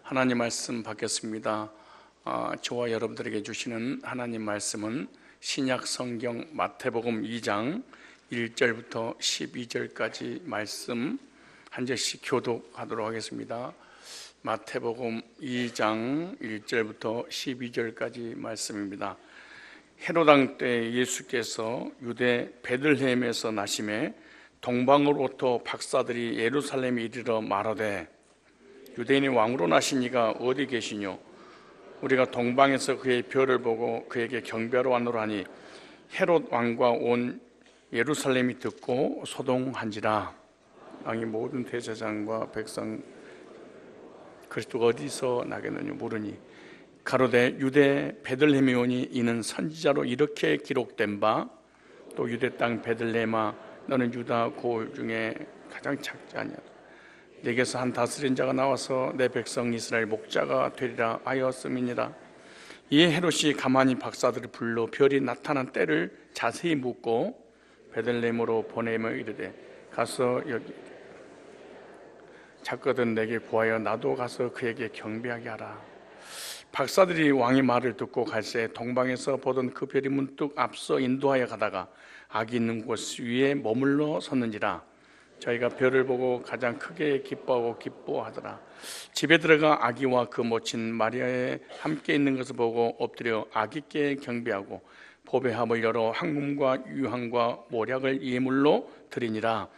하나님 말씀 받겠습니다. 저와 여러분들에게 주시는 하나님 말씀은 신약 성경 마태복음 2장 1절부터 12절까지 말씀 한 절씩 교독하도록 하겠습니다. 마태복음 2장 1절부터 12절까지 말씀입니다. 헤롯 왕 때 예수께서 유대 베들레헴에서 나심에 동방으로부터 박사들이 예루살렘에 이르러 말하되 유대인의 왕으로 나신 이가 어디 계시뇨? 우리가 동방에서 그의 별을 보고 그에게 경배하러 왔노라 하니 헤롯 왕과 온 예루살렘이 듣고 소동한지라. 왕이 모든 대제사장과 백성 그리스도가 어디서 나겠느냐 물으니 가로되 유대 베들레헴에 오니 이는 선지자로 이렇게 기록된 바 또 유대 땅 베들레헴아 너는 유다 고을 중에 가장 작지 아니하다. 내게서 한 다스린 자가 나와서 내 백성 이스라엘 목자가 되리라 하였음이니라. 이에 헤롯이 가만히 박사들을 불러 별이 나타난 때를 자세히 묻고 베들레헴으로 보내며 이르되 가서 여기 작거든 내게 구하여 나도 가서 그에게 경배하게 하라. 박사들이 왕의 말을 듣고 갈새 동방에서 보던 그 별이 문득 앞서 인도하여 가다가 악이 있는 곳 위에 머물러 섰는지라. 저희가 별을 보고 가장 크게 기뻐하고 기뻐하더라. 집에 들어가 아기와 그 모친 마리아에 함께 있는 것을 보고 엎드려 아기께 경배하고 보배함을 열어 황금과 유황과 모략을 예물로 드리니라.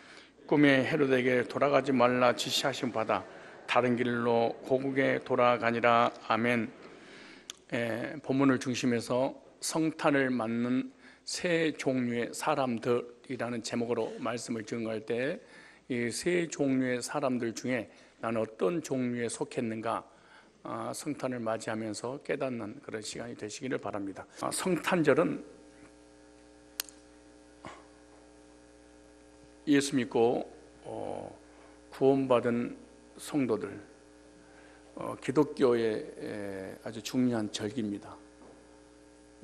꿈에 헤롯에게 돌아가지 말라 지시하신 바다 다른 길로 고국에 돌아가니라. 아멘. 본문을 중심해서 성탄을 맞는 세 종류의 사람들이라는 제목으로 말씀을 증거할 때 이 세 종류의 사람들 중에 나는 어떤 종류에 속했는가 성탄을 맞이하면서 깨닫는 그런 시간이 되시기를 바랍니다. 성탄절은 예수 믿고 구원받은 성도들, 기독교의 아주 중요한 절기입니다.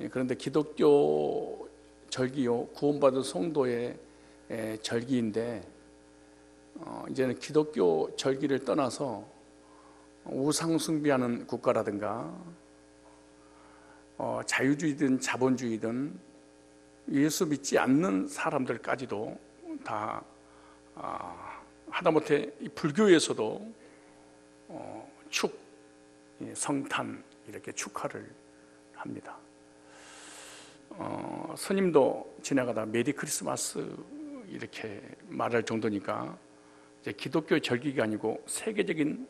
그런데 기독교 절기요 구원받은 성도의 절기인데 이제는 기독교 절기를 떠나서 우상 숭배하는 국가라든가 자유주의든 자본주의든 예수 믿지 않는 사람들까지도 다 하다못해 불교에서도 성탄 이렇게 축하를 합니다. 스님도 지나가다 메리 크리스마스 이렇게 말할 정도니까 이제 기독교 절기가 아니고 세계적인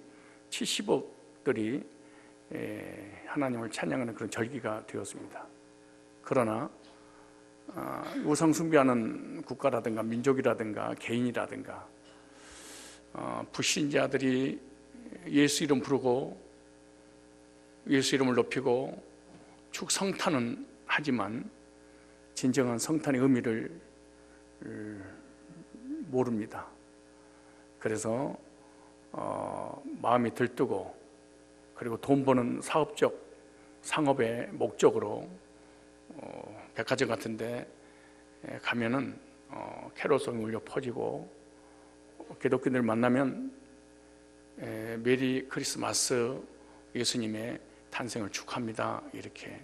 70억들이 하나님을 찬양하는 그런 절기가 되었습니다. 그러나 우상 숭배하는 국가라든가 민족이라든가 개인이라든가 불신자들이 예수 이름 부르고 예수 이름을 높이고 축성탄은 하지만 진정한 성탄의 의미를 모릅니다. 그래서 마음이 들뜨고 그리고 돈 버는 사업적 상업의 목적으로 백화점 같은 데 가면은 캐롤송이 울려 퍼지고 기독교인들 만나면 메리 크리스마스 예수님의 탄생을 축하합니다 이렇게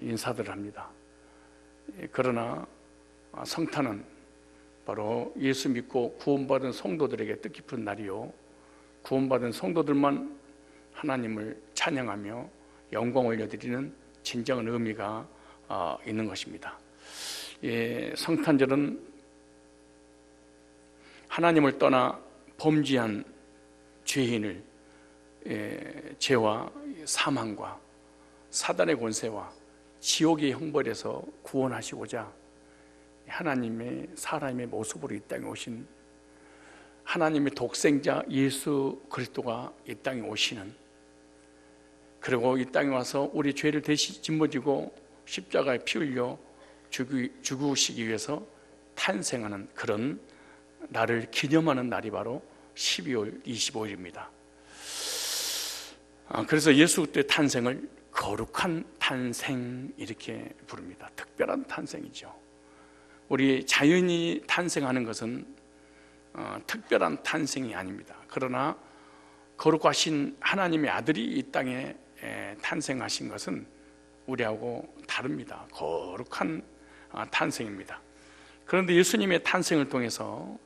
인사들을 합니다. 그러나 성탄은 바로 예수 믿고 구원받은 성도들에게 뜻깊은 날이요 구원받은 성도들만 하나님을 찬양하며 영광 올려드리는 진정한 의미가 있는 것입니다. 성탄절은 하나님을 떠나 범죄한 죄인을 죄와 사망과 사단의 권세와 지옥의 형벌에서 구원하시고자 하나님의 사람의 모습으로 이 땅에 오신 하나님의 독생자 예수 그리스도가 이 땅에 오시는, 그리고 이 땅에 와서 우리 죄를 대신 짊어지고 십자가에 피 흘려 죽으시기 위해서 탄생하는 그런 날을 기념하는 날이 바로 12월 25일입니다. 그래서 예수 때 탄생을 거룩한 탄생 이렇게 부릅니다. 특별한 탄생이죠. 우리 자연이 탄생하는 것은 특별한 탄생이 아닙니다. 그러나 거룩하신 하나님의 아들이 이 땅에 탄생하신 것은 우리하고 다릅니다. 거룩한 탄생입니다. 그런데 예수님의 탄생을 통해서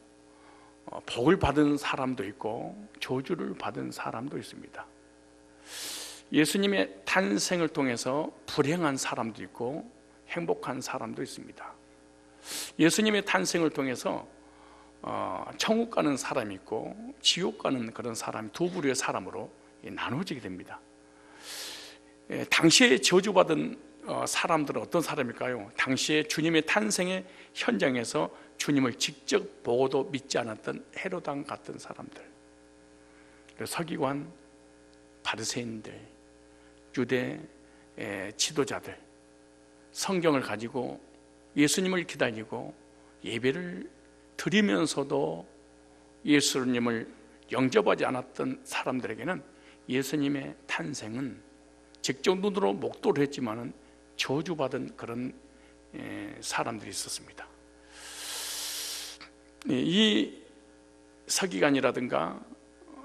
복을 받은 사람도 있고 저주를 받은 사람도 있습니다. 예수님의 탄생을 통해서 불행한 사람도 있고 행복한 사람도 있습니다. 예수님의 탄생을 통해서 천국 가는 사람이 있고 지옥 가는 그런 사람이 두 부류의 사람으로 나누어지게 됩니다. 당시에 저주받은 사람들은 어떤 사람일까요? 당시에 주님의 탄생의 현장에서 주님을 직접 보고도 믿지 않았던 헤롯 왕 같은 사람들, 서기관, 바리새인들, 유대 지도자들, 성경을 가지고 예수님을 기다리고 예배를 드리면서도 예수님을 영접하지 않았던 사람들에게는 예수님의 탄생은 직접 눈으로 목도를 했지만은 저주받은 그런 사람들이 있었습니다. 이 서기관이라든가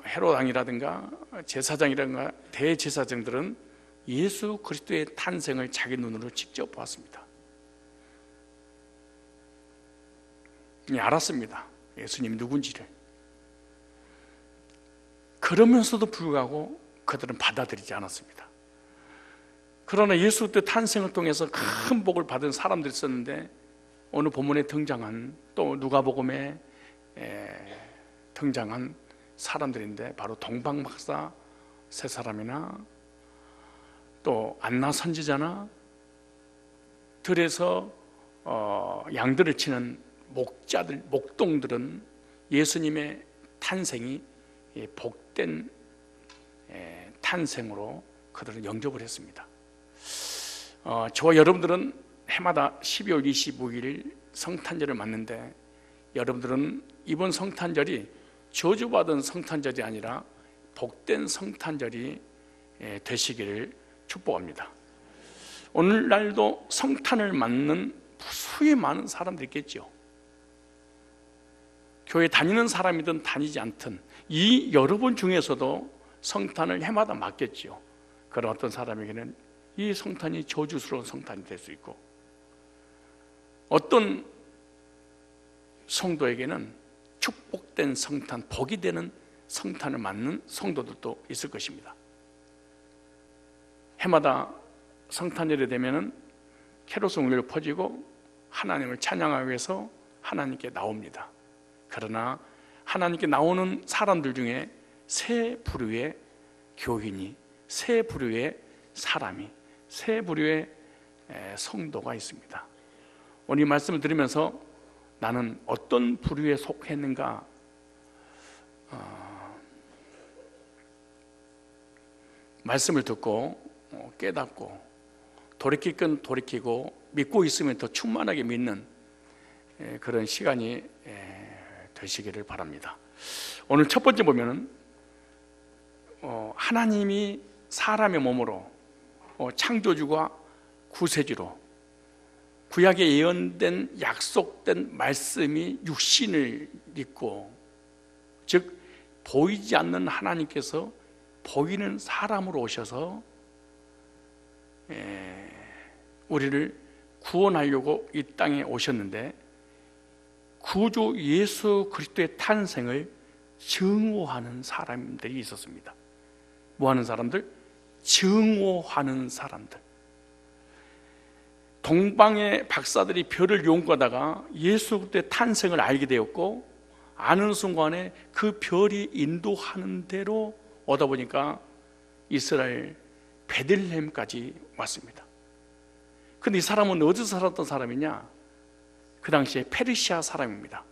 헤롯 왕이라든가 제사장이라든가 대제사장들은 예수 그리스도의 탄생을 자기 눈으로 직접 보았습니다. 알았습니다. 예수님이 누군지를. 그러면서도 불구하고 그들은 받아들이지 않았습니다. 그러나 예수 그리스도의 탄생을 통해서 큰 복을 받은 사람들이 있었는데, 오늘 본문에 등장한 또 누가복음에 등장한 사람들인데, 바로 동방 박사 세 사람이나 또 안나 선지자나 들에서 양들을 치는 목자들, 목동들은 예수님의 탄생이 복된 탄생으로 그들은 영접을 했습니다. 저와 여러분들은 해마다 12월 25일 성탄절을 맞는데, 여러분들은 이번 성탄절이 저주받은 성탄절이 아니라 복된 성탄절이 되시기를 축복합니다. 오늘날도 성탄을 맞는 수의 많은 사람들이 있겠죠. 교회 다니는 사람이든 다니지 않든 이 여러분 중에서도 성탄을 해마다 맞겠죠. 그런 어떤 사람에게는 이 성탄이 저주스러운 성탄이 될 수 있고, 어떤 성도에게는 축복된 성탄, 복이 되는 성탄을 맞는 성도들도 있을 것입니다. 해마다 성탄절이 되면은 캐롤송을 퍼지고 하나님을 찬양하기 위해서 하나님께 나옵니다. 그러나 하나님께 나오는 사람들 중에 세 부류의 교인이, 세 부류의 사람이, 세 부류의 성도가 있습니다. 오늘 이 말씀을 들으면서 나는 어떤 부류에 속했는가, 말씀을 듣고 깨닫고 돌이킬 건 돌이키고 믿고 있으면 더 충만하게 믿는 그런 시간이 되시기를 바랍니다. 오늘 첫 번째 보면은 하나님이 사람의 몸으로 창조주가 구세주로 구약에 예언된 약속된 말씀이 육신을 입고, 즉 보이지 않는 하나님께서 보이는 사람으로 오셔서 우리를 구원하려고 이 땅에 오셨는데, 구주 예수 그리스도의 탄생을 증오하는 사람들이 있었습니다. 뭐하는 사람들? 증오하는 사람들. 동방의 박사들이 별을 연구하다가 예수 그리스도의 탄생을 알게 되었고, 아는 순간에 그 별이 인도하는 대로 오다 보니까 이스라엘 베들레헴까지 왔습니다. 근데 이 사람은 어디서 살았던 사람이냐? 그 당시에 페르시아 사람입니다.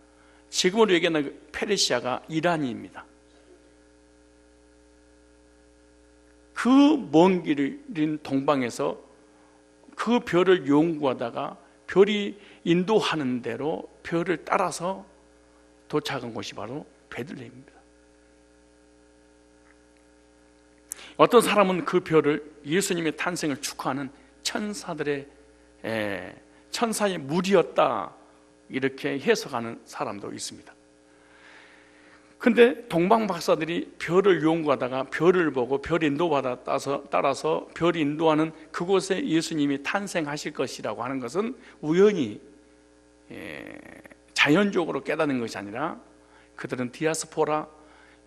지금으로 얘기하는 페르시아가 이란입니다. 그 먼 길인 동방에서 그 별을 연구하다가 별이 인도하는 대로 별을 따라서 도착한 곳이 바로 베들레헴입니다. 어떤 사람은 그 별을 예수님의 탄생을 축하하는 천사의 무리였다, 이렇게 해석하는 사람도 있습니다. 근데 동방 박사들이 별을 연구하다가 별을 보고 별 인도받아 따라서 별 인도하는 그곳에 예수님이 탄생하실 것이라고 하는 것은 우연히 자연적으로 깨닫는 것이 아니라 그들은 디아스포라,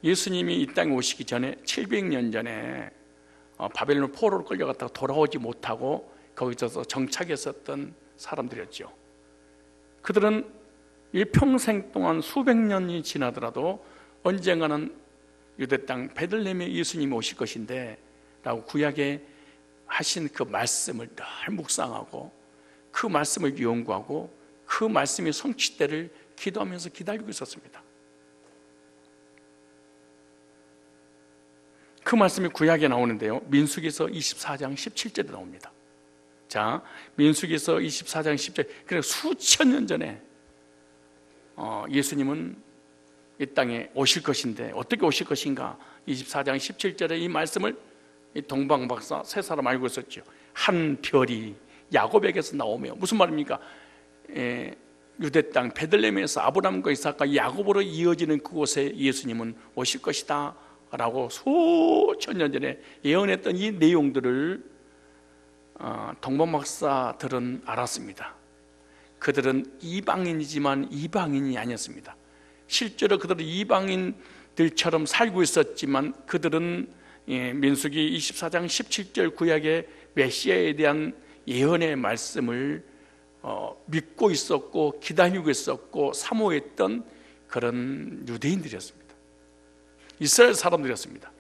예수님이 이 땅에 오시기 전에 700년 전에 바벨론 포로로 끌려갔다가 돌아오지 못하고 거기서 정착했었던 사람들이었죠. 그들은 일평생 동안 수백 년이 지나더라도 언젠가는 유대 땅 베들레헴에 예수님이 오실 것인데 라고 구약에 하신 그 말씀을 늘 묵상하고 그 말씀을 연구하고 그 말씀이 성취되를 기도하면서 기다리고 있었습니다. 그 말씀이 구약에 나오는데요, 민수기서 24장 17절에 나옵니다. 자, 민수기서 24장 10절, 그러니까 수천 년 전에 예수님은 이 땅에 오실 것인데 어떻게 오실 것인가, 24장 17절에 이 말씀을 이 동방박사 세 사람 알고 있었죠. 한 별이 야곱에게서 나오며, 무슨 말입니까? 유대 땅 베들레헴에서 아브라함과 이삭과 야곱으로 이어지는 그곳에 예수님은 오실 것이다 라고 수천 년 전에 예언했던 이 내용들을 동방박사들은 알았습니다. 그들은 이방인이지만 이방인이 아니었습니다. 실제로 그들은 이방인들처럼 살고 있었지만 그들은 민수기 24장 17절 구약의 메시아에 대한 예언의 말씀을 믿고 있었고 기다리고 있었고 사모했던 그런 유대인들이었습니다. 이스라엘 사람들이었습니다.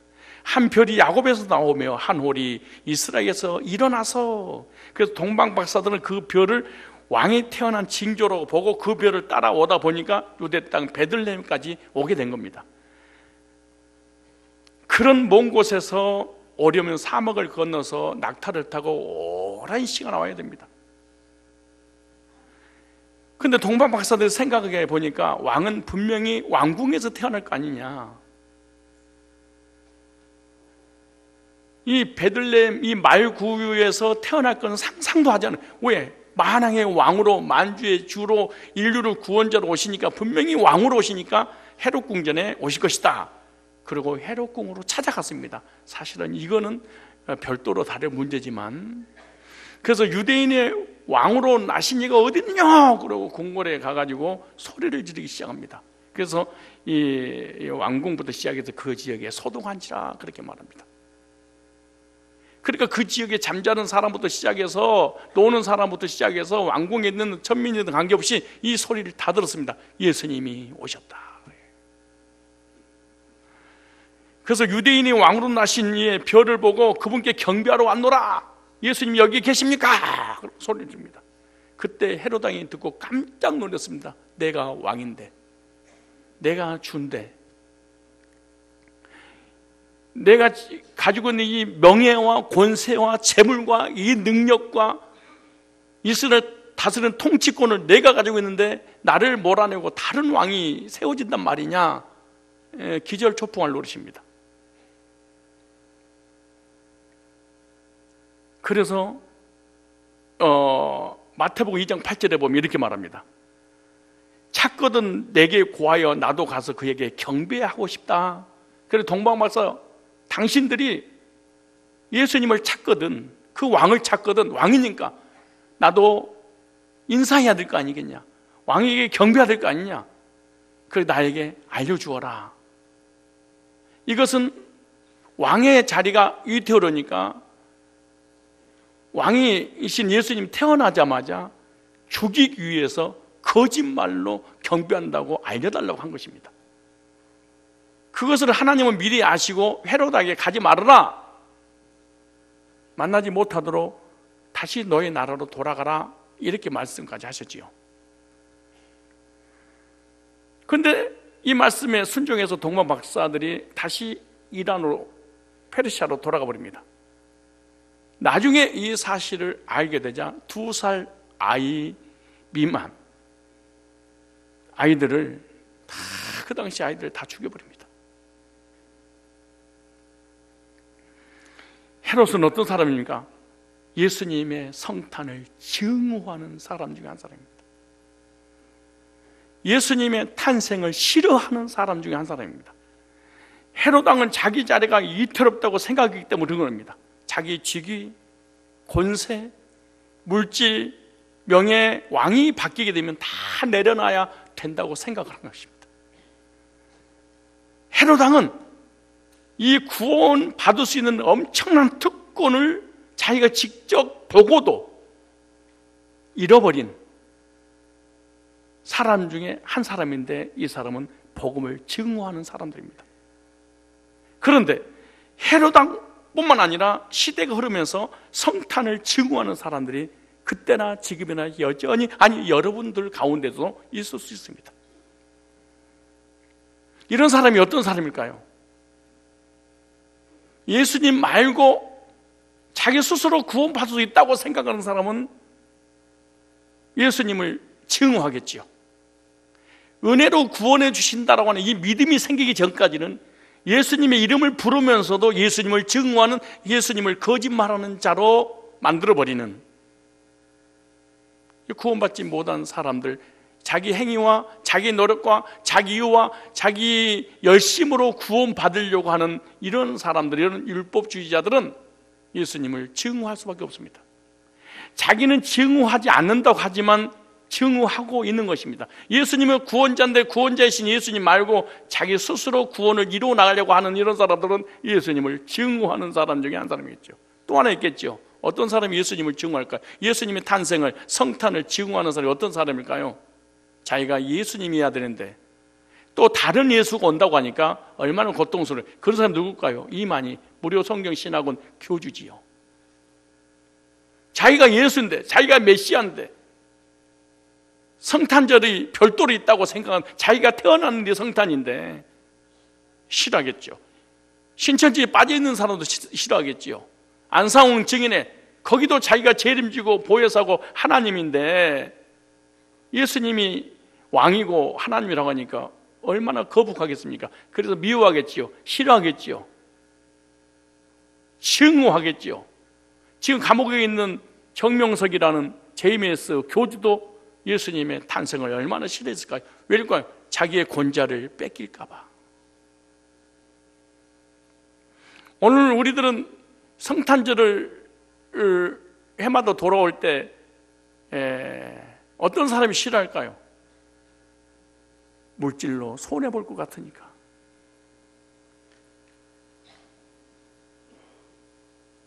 한 별이 야곱에서 나오며 한 홀이 이스라엘에서 일어나서, 그래서 동방 박사들은 그 별을 왕이 태어난 징조로 보고 그 별을 따라오다 보니까 유대 땅 베들레헴까지 오게 된 겁니다. 그런 먼 곳에서 오려면 사막을 건너서 낙타를 타고 오랜 시간 와야 됩니다. 근데 동방 박사들 생각해 보니까 왕은 분명히 왕궁에서 태어날 거 아니냐, 이 베들레헴 이 말구유에서 태어날 건 상상도 하지 않아요. 왜? 만왕의 왕으로, 만주의 주로, 인류를 구원자로 오시니까, 분명히 왕으로 오시니까 헤롯 궁전에 오실 것이다. 그리고 헤롯 궁으로 찾아갔습니다. 사실은 이거는 별도로 다른 문제지만, 그래서 유대인의 왕으로 나신 이가 어디 있느냐 그러고 궁궐에 가가지고 소리를 지르기 시작합니다. 그래서 이 왕궁부터 시작해서 그 지역에 소동한지라 그렇게 말합니다. 그러니까 그 지역에 잠자는 사람부터 시작해서 노는 사람부터 시작해서 왕궁에 있는 천민이든 관계없이 이 소리를 다 들었습니다. 예수님이 오셨다. 그래서 유대인이 왕으로 나신 이의 별을 보고 그분께 경배하러 왔노라, 예수님 여기 계십니까? 소리를 줍니다. 그때 헤롯 왕이 듣고 깜짝 놀랐습니다. 내가 왕인데, 내가 주인데, 내가 가지고 있는 이 명예와 권세와 재물과 이 능력과 이스라엘 다스리는 통치권을 내가 가지고 있는데 나를 몰아내고 다른 왕이 세워진단 말이냐, 기절초풍할 노릇입니다. 그래서 마태복음 2장 8절에 보면 이렇게 말합니다. 찾거든 내게 구하여 나도 가서 그에게 경배하고 싶다. 그래서 동방박사, 당신들이 예수님을 찾거든, 그 왕을 찾거든, 왕이니까 나도 인사해야 될 거 아니겠냐, 왕에게 경배해야 될 거 아니냐, 그래 나에게 알려주어라. 이것은 왕의 자리가 위태로우니까 왕이신 예수님 태어나자마자 죽이기 위해서 거짓말로 경배한다고 알려달라고 한 것입니다. 그것을 하나님은 미리 아시고 헤롯에게 가지 말아라, 만나지 못하도록 다시 너의 나라로 돌아가라, 이렇게 말씀까지 하셨지요. 그런데 이 말씀에 순종해서 동방 박사들이 다시 이란으로, 페르시아로 돌아가 버립니다. 나중에 이 사실을 알게 되자 2살 아이 미만 아이들을 다, 그 당시 아이들을 다 죽여버립니다. 헤롯은 어떤 사람입니까? 예수님의 성탄을 증오하는 사람 중에 한 사람입니다. 예수님의 탄생을 싫어하는 사람 중에 한 사람입니다. 헤롯 왕은 자기 자리가 위태롭다고 생각하기 때문에 그런 겁니다. 자기 직위, 권세, 물질, 명예, 왕이 바뀌게 되면 다 내려놔야 된다고 생각하는 것입니다. 헤롯 왕은 이 구원 받을 수 있는 엄청난 특권을 자기가 직접 보고도 잃어버린 사람 중에 한 사람인데, 이 사람은 복음을 증오하는 사람들입니다. 그런데 헤롯 왕뿐만 아니라 시대가 흐르면서 성탄을 증오하는 사람들이 그때나 지금이나 여전히, 아니 여러분들 가운데도 있을 수 있습니다. 이런 사람이 어떤 사람일까요? 예수님 말고 자기 스스로 구원받을 수 있다고 생각하는 사람은 예수님을 증오하겠지요. 은혜로 구원해 주신다라고 하는 이 믿음이 생기기 전까지는 예수님의 이름을 부르면서도 예수님을 증오하는, 예수님을 거짓말하는 자로 만들어버리는, 구원받지 못한 사람들, 자기 행위와 자기 노력과 자기 이유와 자기 열심으로 구원받으려고 하는 이런 사람들, 이런 율법주의자들은 예수님을 증오할 수밖에 없습니다. 자기는 증오하지 않는다고 하지만 증오하고 있는 것입니다. 예수님은 구원자인데 구원자이신 예수님 말고 자기 스스로 구원을 이루어 나가려고 하는 이런 사람들은 예수님을 증오하는 사람 중에 한 사람이겠죠. 또 하나 있겠죠. 어떤 사람이 예수님을 증오할까요? 예수님의 탄생을, 성탄을 증오하는 사람이 어떤 사람일까요? 자기가 예수님이어야 되는데 또 다른 예수가 온다고 하니까 얼마나 고통스러워요. 그런 사람 누굴까요? 이만희 무료 성경 신학원 교주지요. 자기가 예수인데, 자기가 메시아인데, 성탄절이 별도로 있다고 생각하는, 자기가 태어났는데 성탄인데 싫어하겠죠. 신천지에 빠져있는 사람도 싫어하겠지요. 안상홍 증인에 거기도 자기가 재림지고 보혜사고 하나님인데 예수님이 왕이고 하나님이라고 하니까 얼마나 거북하겠습니까? 그래서 미워하겠지요. 싫어하겠지요. 증오하겠지요. 지금 감옥에 있는 정명석이라는 JMS 교주도 예수님의 탄생을 얼마나 싫어했을까요? 왜일까요? 자기의 권자를 뺏길까 봐. 오늘 우리들은 성탄절을 해마다 돌아올 때 어떤 사람이 싫어할까요? 물질로 손해볼 것 같으니까.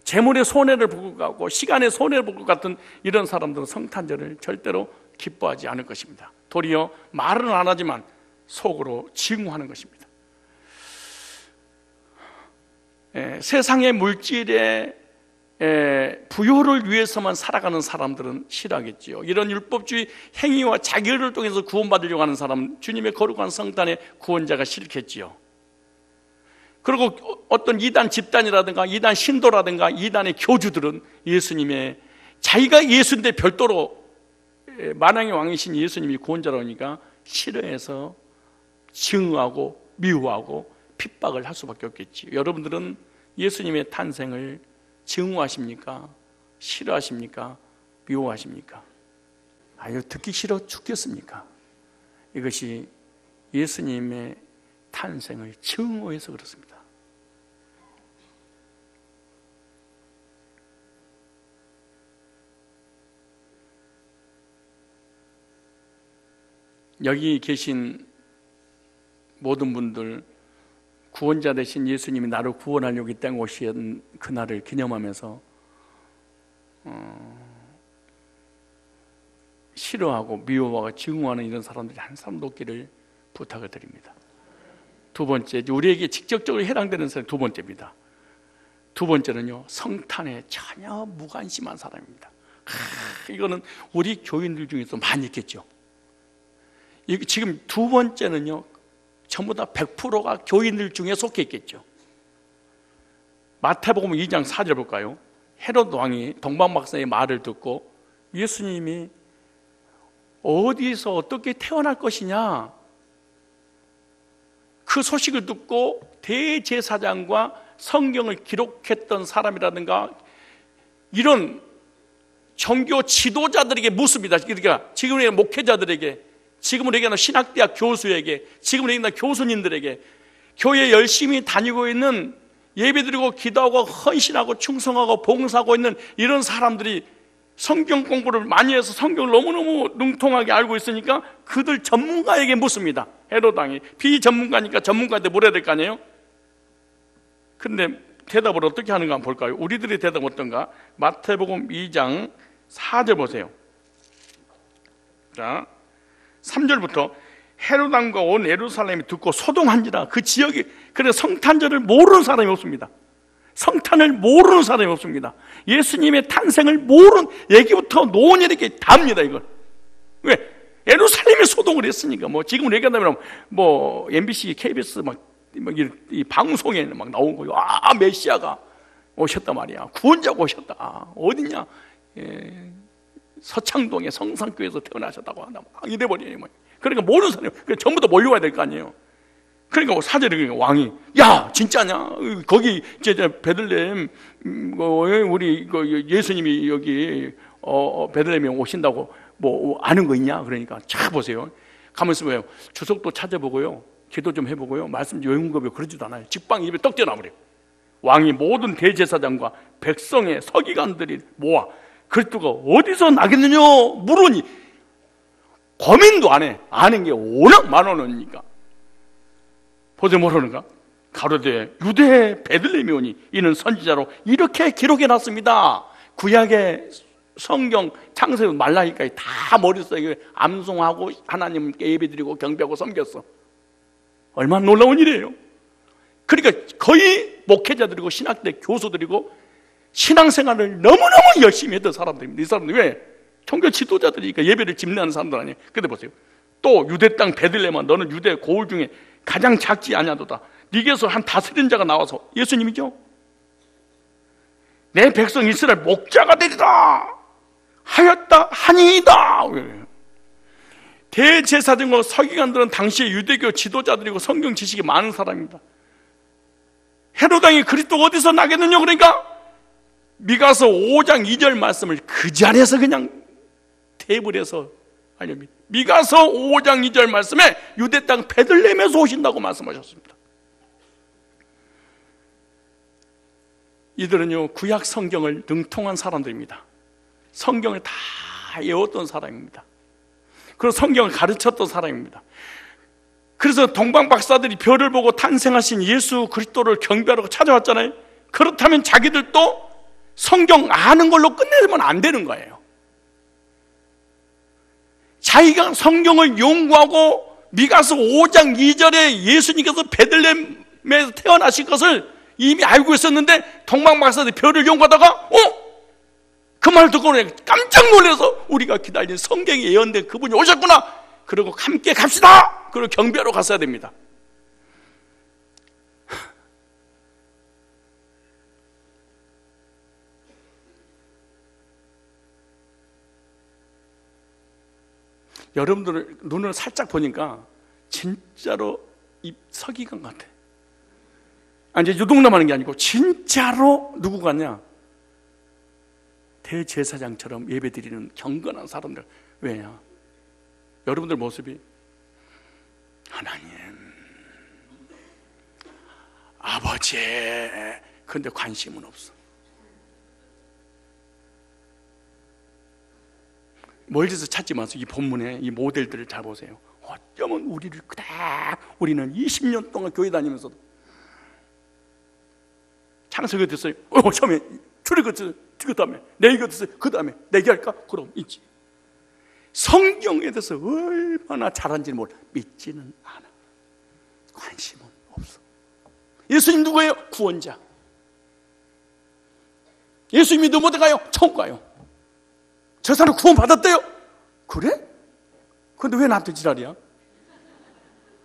재물의 손해를 볼 것 같고 시간의 손해를 볼 것 같은 이런 사람들은 성탄절을 절대로 기뻐하지 않을 것입니다. 도리어 말은 안 하지만 속으로 증오하는 것입니다. 세상의 물질의 부요를 위해서만 살아가는 사람들은 싫어하겠지요. 이런 율법주의 행위와 자기를 통해서 구원받으려고 하는 사람은 주님의 거룩한 성탄의 구원자가 싫겠지요. 그리고 어떤 이단 집단이라든가 이단 신도라든가 이단의 교주들은 예수님의, 자기가 예수인데 별도로 만왕의 왕이신 예수님이 구원자라고 하니까 싫어해서 증오하고 미워하고 핍박을 할 수밖에 없겠지요. 여러분들은 예수님의 탄생을 증오하십니까? 싫어하십니까? 미워하십니까? 아유, 듣기 싫어 죽겠습니까? 이것이 예수님의 탄생을 증오해서 그렇습니다. 여기 계신 모든 분들, 구원자 되신 예수님이 나를 구원하려고 이 땅에 오신 그날을 기념하면서 싫어하고 미워하고 증오하는 이런 사람들이 한 사람도 없기를 부탁을 드립니다. 두 번째, 우리에게 직접적으로 해당되는 사람이 두 번째입니다. 두 번째는요, 성탄에 전혀 무관심한 사람입니다. 이거는 우리 교인들 중에서 많이 있겠죠. 지금 두 번째는요, 전부 다 100%가 교인들 중에 속해 있겠죠. 마태복음 2장 4절 볼까요? 헤롯 왕이 동방박사의 말을 듣고 예수님이 어디서 어떻게 태어날 것이냐, 그 소식을 듣고 대제사장과 성경을 기록했던 사람이라든가 이런 종교 지도자들에게 묻습니다. 그러니까 지금의 목회자들에게 지금은 얘기하는 신학대학 교수에게, 지금은 얘기하는 교수님들에게, 교회 열심히 다니고 있는, 예배드리고 기도하고 헌신하고 충성하고 봉사하고 있는 이런 사람들이 성경 공부를 많이 해서 성경을 너무너무 능통하게 알고 있으니까 그들 전문가에게 묻습니다. 헤롯 왕이 비전문가니까 전문가한테 물어야 될 거 아니에요? 근데 대답을 어떻게 하는가 한번 볼까요? 우리들의 대답은 어떤가? 마태복음 2장 4절 보세요. 자, 3절부터 헤롯 왕과 온 예루살렘이 듣고 소동한지라. 그 지역이, 그래 성탄절을 모르는 사람이 없습니다. 성탄을 모르는 사람이 없습니다. 예수님의 탄생을 모르는, 얘기부터 노년에게 답니다. 이걸 왜? 예루살렘에 소동을 했으니까. 뭐 지금 얘기한다면 뭐 MBC, KBS 이 방송에 막 나온 거예요. 아, 메시아가 오셨단 말이야. 구원자가 오셨다. 아, 어디냐? 서창동의 성산교회에서 태어나셨다고 한다. 막 이래버려요. 그러니까 모르는 사람이, 전부 다 몰려와야 될 거 아니에요. 그러니까 사절이 왕이, 야, 진짜냐? 거기 이제 베들레헴, 우리 예수님이 여기 베들레헴에 오신다고 뭐 아는 거 있냐? 그러니까 자 보세요. 가만있어 보세요. 주석도 찾아보고요, 기도 좀 해보고요, 말씀 좀 외운거고요, 그러지도 않아요. 직방 입에 떡 떼어나버려요. 왕이 모든 대제사장과 백성의 서기관들이 모아 그리스도가 어디서 나겠느냐 물으니 고민도 안 해. 아는 게 워낙 많으니까. 보세요, 뭐라는가? 가로되 유대 베들레헴에 오니 이는 선지자로 이렇게 기록해 놨습니다. 구약의 성경 창세기 말라기까지 다 머릿속에 암송하고 하나님께 예배드리고 경배하고 섬겼어. 얼마나 놀라운 일이에요. 그러니까 거의 목회자들이고 신학대 교수들이고 신앙생활을 너무너무 열심히 했던 사람들입니다. 이 사람들 왜? 종교 지도자들이니까 예배를 집례하는 사람들 아니에요. 근데 보세요, 또 유대 땅 베들레헴아 너는 유대 고을 중에 가장 작지 아니하도다. 네게서 한 다스린 자가 나와서, 예수님이죠, 내 백성 이스라엘 목자가 되리라 하였다 하니이다. 대제사장과 서기관들은 당시의 유대교 지도자들이고 성경 지식이 많은 사람입니다. 헤롯 왕이 그리스도가 어디서 나겠느냐 그러니까 미가서 5장 2절 말씀을 그 자리에서 그냥 테이블에서 알렵니다. 미가서 5장 2절 말씀에 유대 땅 베들레헴에서 오신다고 말씀하셨습니다. 이들은요, 구약 성경을 능통한 사람들입니다. 성경을 다 외웠던 사람입니다. 그리고 성경을 가르쳤던 사람입니다. 그래서 동방 박사들이 별을 보고 탄생하신 예수 그리스도를 경배하러 찾아왔잖아요. 그렇다면 자기들도 성경 아는 걸로 끝내면 안 되는 거예요. 자기가 성경을 연구하고 미가서 5장 2절에 예수님께서 베들레헴에서 태어나신 것을 이미 알고 있었는데 동방 박사들이 별을 연구하다가 그 말 듣고 깜짝 놀라서 우리가 기다린 성경에 예언된 그분이 오셨구나. 그리고 함께 갑시다. 그리고 경배하러 갔어야 됩니다. 여러분들 눈을 살짝 보니까 진짜로 이 서기관 같아. 이제 유동남하는 게 아니고 진짜로 누구 같냐? 대제사장처럼 예배드리는 경건한 사람들. 왜냐? 여러분들 모습이 하나님, 아버지, 근데 관심은 없어. 멀리서 찾지 마세요. 이 본문에 이 모델들을 잘 보세요. 어쩌면 우리를 그대로, 우리는 20년 동안 교회 다니면서도 창세기 됐어요. 처음에 출애굽 그 다음에 레위기 됐어요. 그 다음에 내게 할까? 그럼 있지. 성경에 대해서 얼마나 잘한지는 몰라. 믿지는 않아. 관심은 없어. 예수님 누구예요? 구원자. 예수님 믿으면 어디 가요? 천국 가요. 저 사람 구원 받았대요? 그래? 근데 왜 나한테 지랄이야?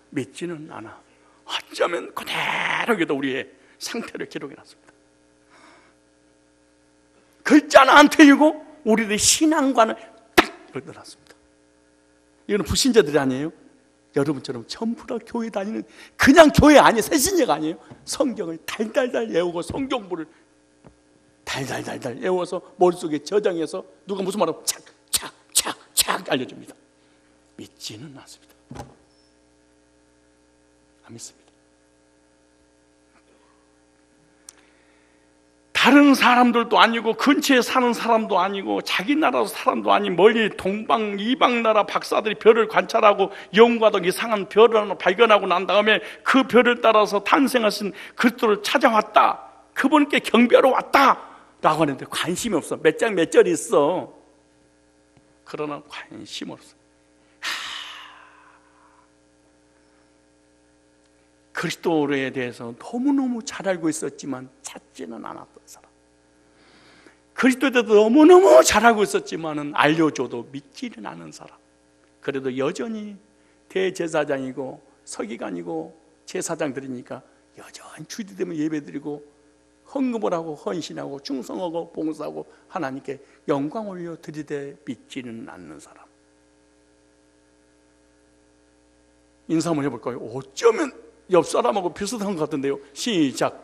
믿지는 않아. 어쩌면 그대로 우리의 상태를 기록해놨습니다. 글자는 안 틀리고 우리의 신앙관을 딱 읽어놨습니다. 이거는 불신자들이 아니에요. 여러분처럼 전부 다 교회 다니는, 그냥 교회 아니에요. 새신자가 아니에요. 성경을 달달달 외우고 성경부를 달달달달 외워서 머릿속에 저장해서 누가 무슨 말하고 착착착착 알려줍니다. 믿지는 않습니다. 안 믿습니다. 다른 사람들도 아니고 근처에 사는 사람도 아니고 자기 나라 사람도 아닌 멀리 동방 이방 나라 박사들이 별을 관찰하고 영과도 이상한 별을 하나 발견하고 난 다음에 그 별을 따라서 탄생하신 그리스도를 찾아왔다, 그분께 경배하러 왔다 라고 하는데 관심이 없어. 몇 장 몇 절이 있어. 그러나 관심 없어. 그리스도에 대해서 너무너무 잘 알고 있었지만 찾지는 않았던 사람, 그리스도에 대해서 너무너무 잘 알고 있었지만 알려줘도 믿지는 않은 사람, 그래도 여전히 대제사장이고 서기관이고 제사장들이니까 여전히 주일되면 예배드리고 헌금을 하고 헌신하고 충성하고 봉사하고 하나님께 영광 올려 드리되 믿지는 않는 사람. 인사 한번 해볼까요? 어쩌면 옆 사람하고 비슷한 것 같은데요. 시작.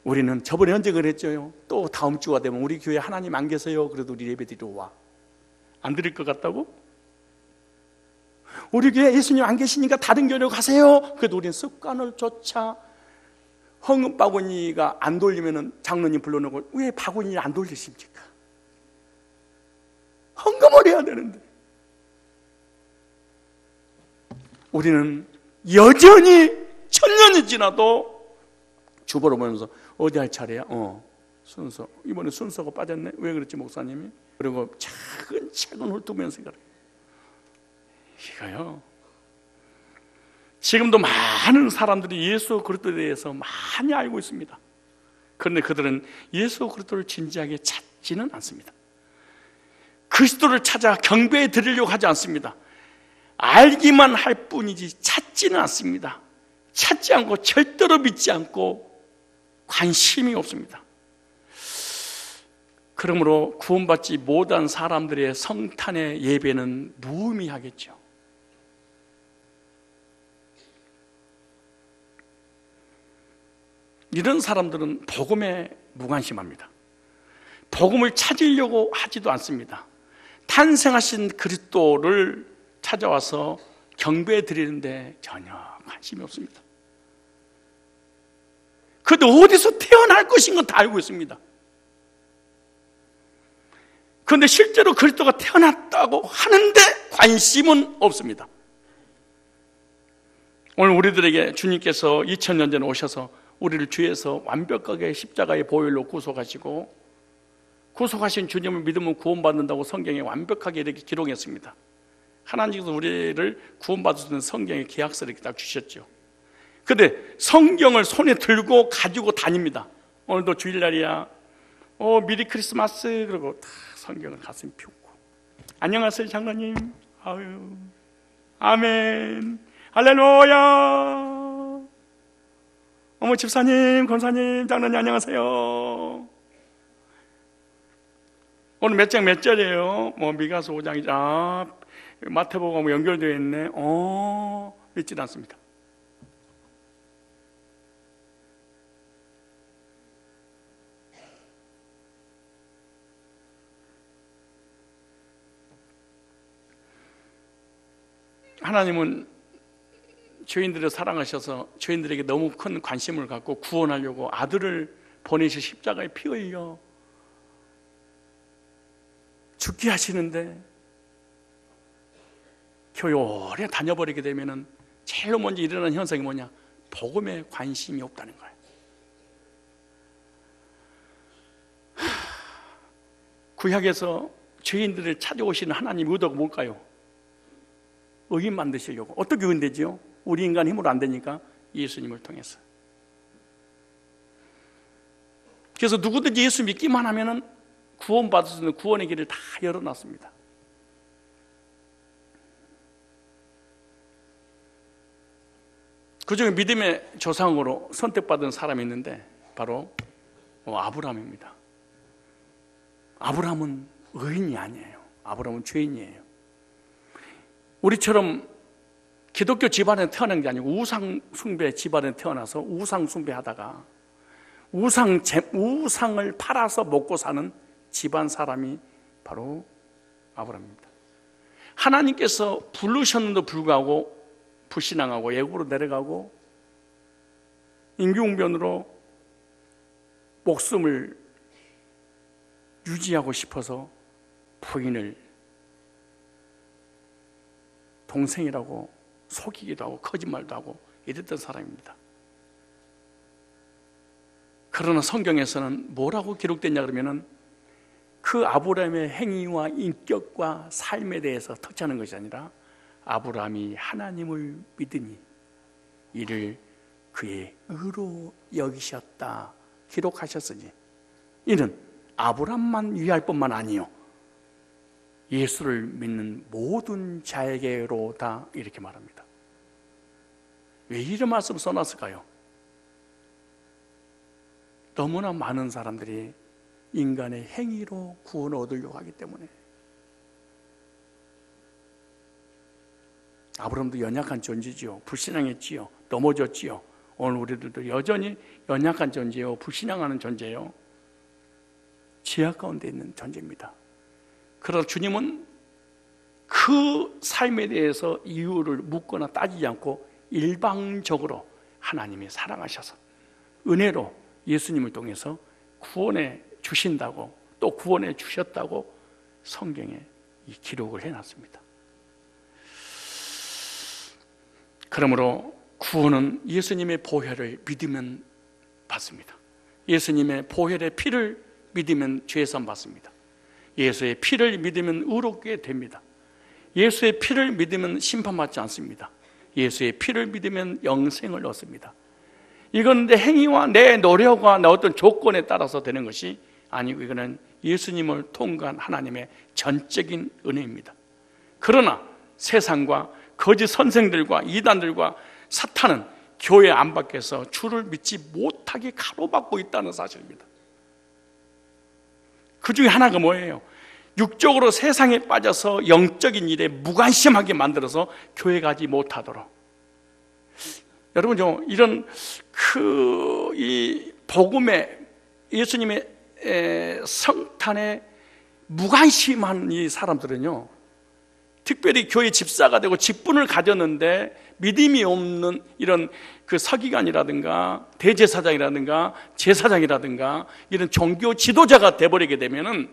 우리는 저번에 언제 그랬죠? 또 다음 주가 되면 우리 교회 하나님 안 계세요. 그래도 우리 예배드리러 와. 안 드릴 것 같다고? 우리 교회 예수님 안 계시니까 다른 교회로 가세요. 그래도 우리는 습관을 조차 헌금 바구니가 안 돌리면은 장로님 불러놓고 왜 바구니를 안 돌리십니까? 헌금을 해야 되는데. 우리는 여전히 천년이 지나도 주보를 보면서 어디 할 차례야? 순서. 이번에 순서가 빠졌네. 왜 그랬지 목사님이? 그리고 차근차근 훑으면서 생각해요. 이거요. 지금도 많은 사람들이 예수 그리스도에 대해서 많이 알고 있습니다. 그런데 그들은 예수 그리스도를 진지하게 찾지는 않습니다. 그리스도를 찾아 경배해 드리려고 하지 않습니다. 알기만 할 뿐이지 찾지는 않습니다. 찾지 않고 절대로 믿지 않고 관심이 없습니다. 그러므로 구원받지 못한 사람들의 성탄의 예배는 무의미하겠죠. 이런 사람들은 복음에 무관심합니다. 복음을 찾으려고 하지도 않습니다. 탄생하신 그리스도를 찾아와서 경배해 드리는데 전혀 관심이 없습니다. 그런데 어디서 태어날 것인 건 다 알고 있습니다. 그런데 실제로 그리스도가 태어났다고 하는데 관심은 없습니다. 오늘 우리들에게 주님께서 2000년 전에 오셔서 우리를 죄에서 완벽하게 십자가의 보혈로 구속하시고 구속하신 주님을 믿으면 구원받는다고 성경에 완벽하게 이렇게 기록했습니다. 하나님께서 우리를 구원받을 수 있는 성경의 계약서를 이렇게 딱 주셨죠. 그런데 성경을 손에 들고 가지고 다닙니다. 오늘도 주일날이야. 미리 크리스마스. 그러고 다 성경을 가슴 펴고. 안녕하세요 장로님. 아유, 아멘, 할렐루야. 어머 집사님, 권사님, 장로님 안녕하세요. 오늘 몇 장 몇 절이에요? 미가서 5장이죠. 마태복음 연결되어 있네. 믿지 않습니다. 하나님은 죄인들을 사랑하셔서 죄인들에게 너무 큰 관심을 갖고 구원하려고 아들을 보내셔 십자가에 피 흘려 죽게 하시는데 교회에 다녀버리게 되면은 제일 먼저 일어나는 현상이 뭐냐? 복음에 관심이 없다는 거예요. 구약에서 죄인들을 찾아오시는 하나님의 의도가 뭘까요? 의인 만드시려고. 어떻게 의인되지요? 우리 인간 힘으로 안 되니까 예수님을 통해서. 그래서 누구든지 예수 믿기만 하면은 구원받을 수 있는 구원의 길을 다 열어놨습니다. 그중에 믿음의 조상으로 선택받은 사람이 있는데 바로 아브라함입니다. 아브라함은 의인이 아니에요. 아브라함은 죄인이에요. 우리처럼 기독교 집안에 태어난 게 아니고 우상 숭배 집안에 태어나서 우상 숭배하다가 우상을 팔아서 먹고 사는 집안 사람이 바로 아브라함입니다. 하나님께서 부르셨는데도 불구하고 불신앙하고 애국으로 내려가고 임기응변으로 목숨을 유지하고 싶어서 부인을 동생이라고 속이기도 하고 거짓말도 하고 이랬던 사람입니다. 그러나 성경에서는 뭐라고 기록됐냐 그러면은 그 아브라함의 행위와 인격과 삶에 대해서 터치하는 것이 아니라 아브라함이 하나님을 믿으니 이를 그의 의로 여기셨다 기록하셨으니 이는 아브라함만 위할 뿐만 아니요 예수를 믿는 모든 자에게로다 이렇게 말합니다. 왜 이런 말씀을 써놨을까요? 너무나 많은 사람들이 인간의 행위로 구원을 얻으려고 하기 때문에. 아브라함도 연약한 존재지요. 불신앙했지요. 넘어졌지요. 오늘 우리들도 여전히 연약한 존재요. 불신앙하는 존재요. 지하 가운데 있는 존재입니다. 그러나 주님은 그 삶에 대해서 이유를 묻거나 따지지 않고 일방적으로 하나님이 사랑하셔서 은혜로 예수님을 통해서 구원해 주신다고 또 구원해 주셨다고 성경에 이 기록을 해놨습니다. 그러므로 구원은 예수님의 보혈을 믿으면 받습니다. 예수님의 보혈의 피를 믿으면 죄사함 받습니다. 예수의 피를 믿으면 의롭게 됩니다. 예수의 피를 믿으면 심판받지 않습니다. 예수의 피를 믿으면 영생을 얻습니다. 이건 내 행위와 내 노력과 내 어떤 조건에 따라서 되는 것이 아니고 이거는 예수님을 통과한 하나님의 전적인 은혜입니다. 그러나 세상과 거짓 선생들과 이단들과 사탄은 교회 안팎에서 주를 믿지 못하게 가로막고 있다는 사실입니다. 그 중에 하나가 뭐예요? 육적으로 세상에 빠져서 영적인 일에 무관심하게 만들어서 교회 가지 못하도록. 여러분 이런 이 복음의 예수님의 성탄에 무관심한 이 사람들은요, 특별히 교회 집사가 되고 직분을 가졌는데 믿음이 없는 이런 그 서기관이라든가 대제사장이라든가 제사장이라든가 이런 종교 지도자가 돼버리게 되면은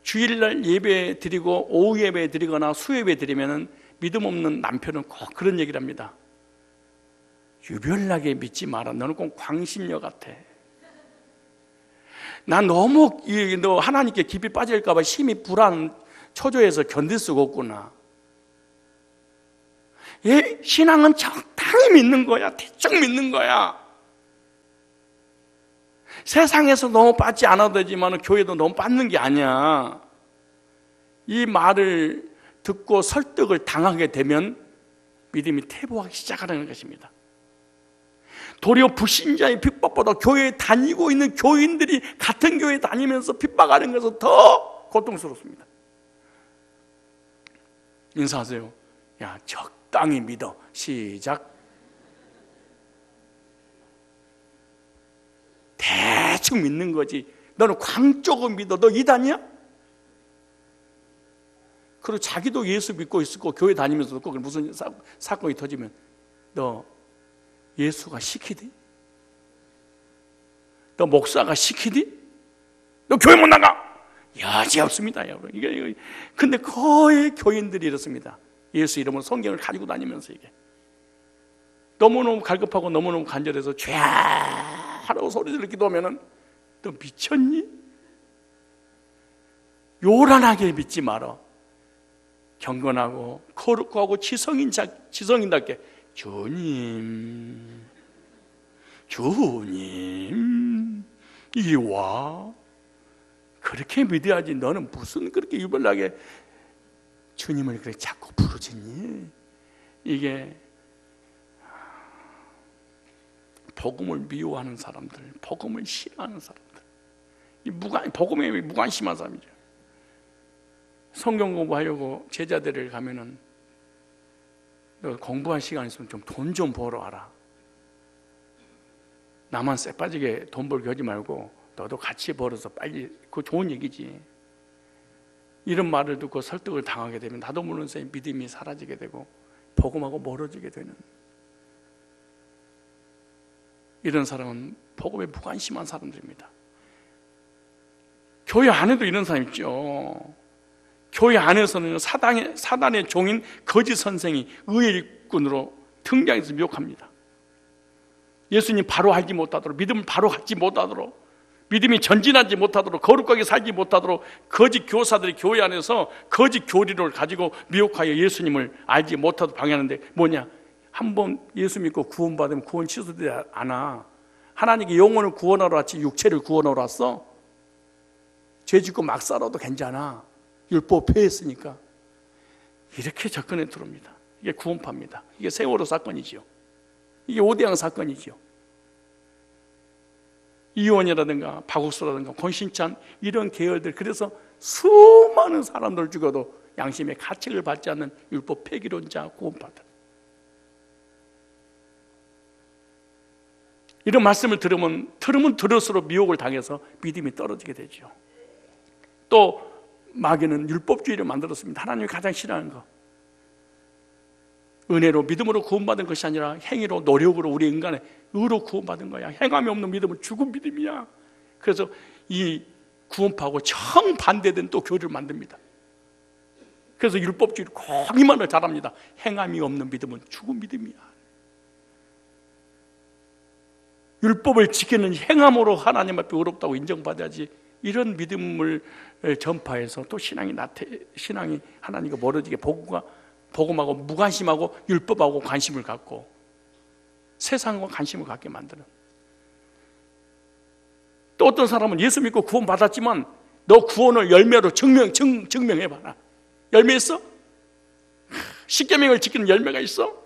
주일날 예배 드리고 오후 예배 드리거나 수요예배 드리면은 믿음 없는 남편은 꼭 그런 얘기를 합니다. 유별나게 믿지 마라. 너는 꼭 광신녀 같아. 난 너무 너 하나님께 깊이 빠질까 봐 심히 불안 초조해서 견딜 수가 없구나. 예, 신앙은 적당히 믿는 거야. 대충 믿는 거야. 세상에서 너무 빠지지 않아도 되지만 교회도 너무 빠지는 게 아니야. 이 말을 듣고 설득을 당하게 되면 믿음이 퇴보하기 시작하는 것입니다. 도리어 불신자의 핍박보다 교회에 다니고 있는 교인들이 같은 교회에 다니면서 핍박하는 것은 더 고통스럽습니다. 인사하세요. 야, 적당히 믿어. 시작. 대충 믿는 거지. 너는 광적으로 믿어. 너 이단이야? 그리고 자기도 예수 믿고 있고 교회 다니면서도 꼭 무슨 사건이 터지면 너 예수가 시키디? 너 목사가 시키디? 너 교회 못 나가? 여지 없습니다, 여러분. 근데 거의 교인들이 이렇습니다. 예수 이름으로 성경을 가지고 다니면서 이게 너무너무 갈급하고 너무너무 간절해서 죄하라고 소리를 기도하면은 너 미쳤니? 요란하게 믿지 마라. 경건하고 거룩하고 지성인답게 주님 이리 와. 그렇게 믿어야지. 너는 무슨 그렇게 유별나게 주님을 그렇게 자꾸 부르짖니? 이게 복음을 미워하는 사람들, 복음을 싫어하는 사람들, 복음에 무관심한 사람이죠. 성경 공부하려고 제자들을 가면은 너 공부할 시간 있으면 좀 돈 좀 벌어 와라. 나만 쎄 빠지게 돈 벌게 하지 말고 너도 같이 벌어서 빨리. 그거 좋은 얘기지. 이런 말을 듣고 설득을 당하게 되면 나도 모르는 사이에 믿음이 사라지게 되고 복음하고 멀어지게 되는, 이런 사람은 복음에 무관심한 사람들입니다. 교회 안에도 이런 사람 있죠. 교회 안에서는 사단의 종인 거짓 선생이 의의 일꾼으로 등장해서 미혹합니다. 예수님 바로 알지 못하도록, 믿음을 바로 갖지 못하도록, 믿음이 전진하지 못하도록, 거룩하게 살지 못하도록 거짓 교사들이 교회 안에서 거짓 교리를 가지고 미혹하여 예수님을 알지 못하도록 방해하는데, 뭐냐? 한번 예수 믿고 구원받으면 구원 취소되지 않아. 하나님께 영혼을 구원하러 왔지 육체를 구원하러 왔어? 죄 짓고 막 살아도 괜찮아. 율법 폐했으니까. 이렇게 접근해 들어옵니다. 이게 구원파입니다. 이게 세월호 사건이죠. 이게 오대양 사건이죠. 이원이라든가 박욱수라든가 권신찬, 이런 계열들, 그래서 수많은 사람들 죽어도 양심의 가책을 받지 않는 율법 폐기론자 구원파들. 이런 말씀을 들으면 들을수록 미혹을 당해서 믿음이 떨어지게 되죠. 또 마귀는 율법주의를 만들었습니다. 하나님이 가장 싫어하는 거, 은혜로 믿음으로 구원받은 것이 아니라 행위로, 노력으로, 우리 인간의 의로 구원받은 거야. 행함이 없는 믿음은 죽은 믿음이야. 그래서 이 구원파하고 정반대된 또 교리를 만듭니다. 그래서 율법주의를 거기만을 잘합니다. 행함이 없는 믿음은 죽은 믿음이야. 율법을 지키는 행함으로 하나님 앞에 의롭다고 인정받아야지, 이런 믿음을 전파해서 또 신앙이 하나님과 멀어지게, 복음하고 무관심하고 율법하고 관심을 갖고 세상과 관심을 갖게 만드는. 또 어떤 사람은 예수 믿고 구원 받았지만 너 구원을 열매로 증명해봐라. 열매 있어? 십계명을 지키는 열매가 있어?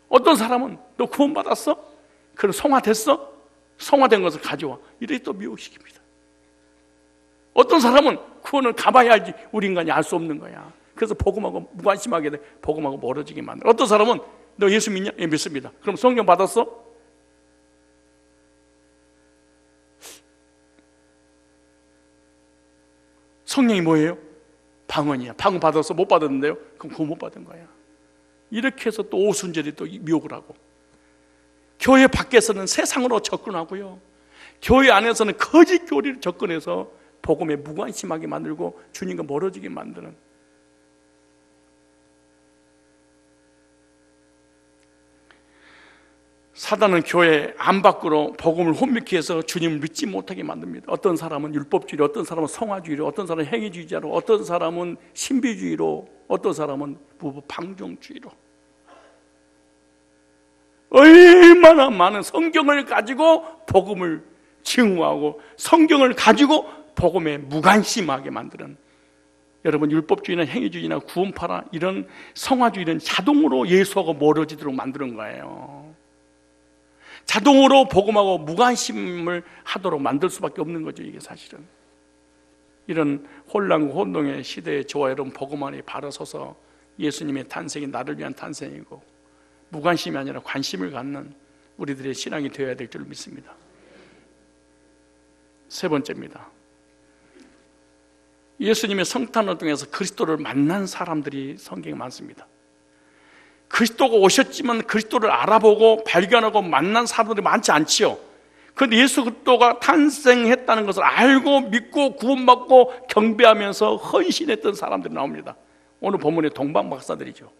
어떤 사람은 너 구원 받았어? 그럼 성화됐어? 성화된 것을 가져와. 이렇게 또 미혹시킵니다. 어떤 사람은 구원을 가봐야 알지 우리 인간이 알 수 없는 거야. 그래서 복음하고 무관심하게 돼. 복음하고 멀어지게 만들어. 어떤 사람은 너 예수 믿냐? 예, 믿습니다. 그럼 성령 받았어? 성령이 뭐예요? 방언이야. 방언 받았어? 못 받았는데요? 그럼 그거 못 받은 거야. 이렇게 해서 또 오순절이 또 미혹을 하고, 교회 밖에서는 세상으로 접근하고요, 교회 안에서는 거짓 교리를 접근해서 복음에 무관심하게 만들고 주님과 멀어지게 만드는. 사단은 교회 안 밖으로 복음을 혼미케 해서 주님을 믿지 못하게 만듭니다. 어떤 사람은 율법주의로, 어떤 사람은 성화주의로, 어떤 사람은 행위주의자로, 어떤 사람은 신비주의로, 어떤 사람은 방종주의로. 얼마나 많은 성경을 가지고 복음을 증오하고 성경을 가지고 복음에 무관심하게 만드는, 여러분, 율법주의나 행위주의나 구원파나 이런 성화주의는 자동으로 예수하고 멀어지도록 만드는 거예요. 자동으로 복음하고 무관심을 하도록 만들 수밖에 없는 거죠. 이게 사실은 이런 혼란과 혼동의 시대에 저와 여러분 복음 안에 바로 서서 예수님의 탄생이 나를 위한 탄생이고 무관심이 아니라 관심을 갖는 우리들의 신앙이 되어야 될 줄 믿습니다. 세 번째입니다. 예수님의 성탄을 통해서 그리스도를 만난 사람들이 성경에 많습니다. 그리스도가 오셨지만 그리스도를 알아보고 발견하고 만난 사람들이 많지 않지요. 그런데 예수 그리스도가 탄생했다는 것을 알고 믿고 구원받고 경배하면서 헌신했던 사람들이 나옵니다. 오늘 본문의 동방 박사들이죠.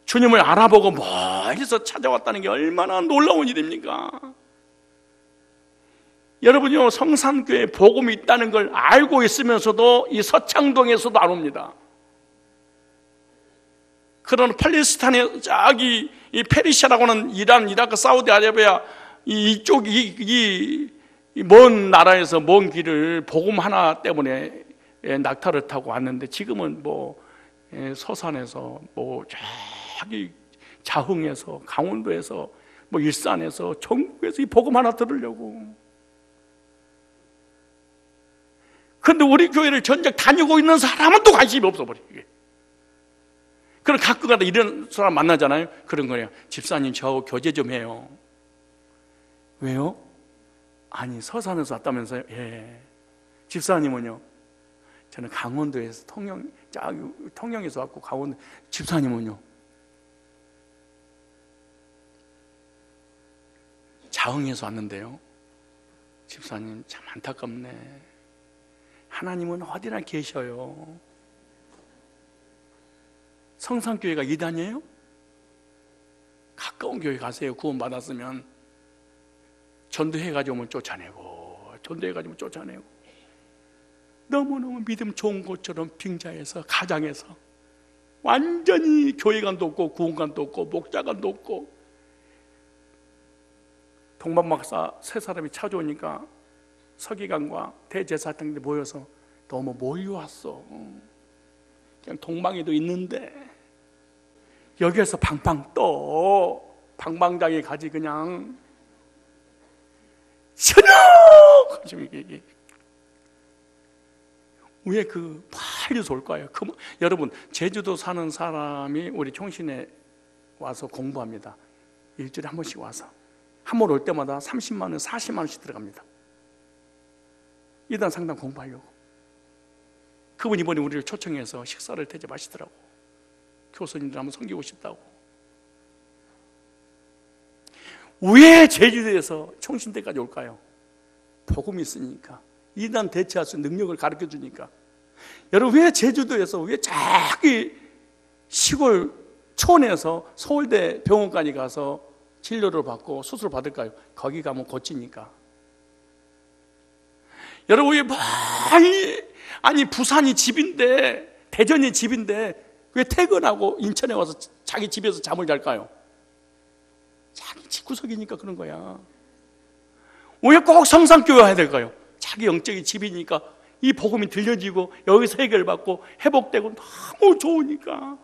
주님을 알아보고 멀리서 찾아왔다는 게 얼마나 놀라운 일입니까? 여러분요, 성산교회에 복음이 있다는 걸 알고 있으면서도 이 서창동에서도 안 옵니다. 그러나 팔레스타인의 저기 이 페르시아라고 하는 이란, 이라크, 사우디아라비아 이쪽 이 먼 나라에서 먼 길을 복음 하나 때문에 낙타를 타고 왔는데, 지금은 뭐 서산에서 뭐 저기 자흥에서 강원도에서 뭐 일산에서 전국에서 이 복음 하나 들으려고. 그런데 우리 교회를 전적 다니고 있는 사람은 또 관심이 없어버려. 그럼 가끔가다 이런 사람 만나잖아요. 그런 거예요. 집사님, 저하고 교제 좀 해요. 왜요? 아니, 서산에서 왔다면서요? 예. 집사님은요? 저는 강원도에서 통영에서 왔고 강원도. 집사님은요? 자흥에서 왔는데요. 집사님 참 안타깝네. 하나님은 어디나 계셔요. 성산교회가 이단이에요? 가까운 교회 가세요. 구원 받았으면. 전도해가지고 오면 쫓아내고, 전도해가지고 쫓아내고. 너무너무 믿음 좋은 곳처럼 빙자해서, 가장해서 완전히 교회관도 없고 구원관도 없고 목자관도 없고. 동방박사 세 사람이 찾아오니까 서기관과 대제사장들이 모여서 너무 몰려왔어. 그냥 동방에도 있는데 여기에서 방방 떠. 방방장에 가지 그냥 저녁! 이게 왜 그 빨리 올까요? 여러분, 제주도 사는 사람이 우리 총신에 와서 공부합니다. 일주일에 한 번씩 와서 한 번 올 때마다 30만 원, 40만 원씩 들어갑니다. 이단 상담 공부하려고. 그분 이번에 우리를 초청해서 식사를 대접하시더라고. 교수님들 한번 섬기고 싶다고. 왜 제주도에서 총신대까지 올까요? 복음이 있으니까. 이단 대체할 수 있는 능력을 가르쳐 주니까. 여러분, 왜 제주도에서, 왜 자기 시골 촌에서 서울대 병원까지 가서 진료를 받고 수술을 받을까요? 거기 가면 고치니까. 여러분, 왜 아니 부산이 집인데, 대전이 집인데 왜 퇴근하고 인천에 와서 자기 집에서 잠을 잘까요? 자기 집구석이니까 그런 거야. 왜 꼭 성산교회 해야 될까요? 자기 영적인 집이니까 이 복음이 들려지고 여기서 해결받고 회복되고 너무 좋으니까.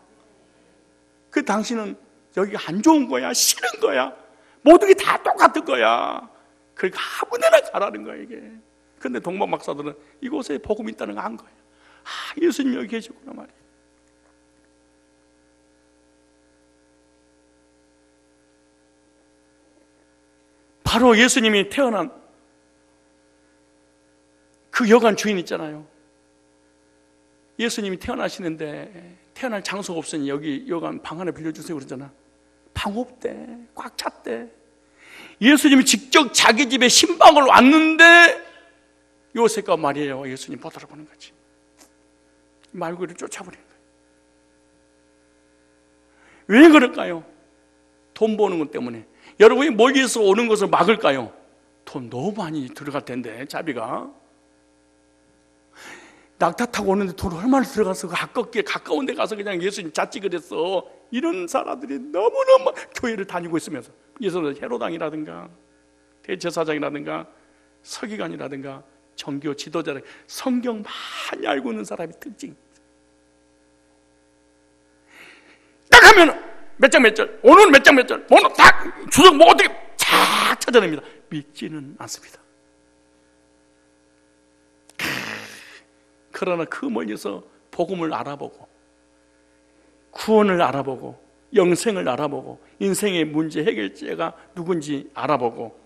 그 당신은 여기가 안 좋은 거야? 싫은 거야? 모든 게 다 똑같은 거야. 그러니까 아무 데나 가라는 거야, 이게. 근데 동방 박사들은 이곳에 복음이 있다는 거 안 거야. 아, 예수님 여기 계시구나 말이야. 바로 예수님이 태어난 그 여관 주인 있잖아요. 예수님이 태어나시는데 태어날 장소가 없으니 여기 여관 방 하나 빌려주세요 그러잖아. 방 없대. 꽉 찼대. 예수님이 직접 자기 집에 신방을 왔는데 요셉과 마리아와 예수님 보더라 보는 거지. 말구를 쫓아버린 거예요. 왜 그럴까요? 돈 버는 것 때문에. 여러분이 멀리서 오는 것을 막을까요? 돈 너무 많이 들어갈 텐데, 자비가. 낙타 타고 오는데 돈 얼마나 들어가서 가까운 데 가서 그냥 예수님 자찍을 했어. 이런 사람들이 너무너무 교회를 다니고 있으면서, 예수는 헤로당이라든가 대제사장이라든가 서기관이라든가 정교 지도자들, 성경 많이 알고 있는 사람이 특징. 딱 하면 몇 장 몇 절, 오늘 몇 장 몇 절, 오늘 딱 주석 뭐 어떻게 쫙 찾아냅니다. 믿지는 않습니다. 그러나 그 멀리서 복음을 알아보고 구원을 알아보고 영생을 알아보고 인생의 문제 해결제가 누군지 알아보고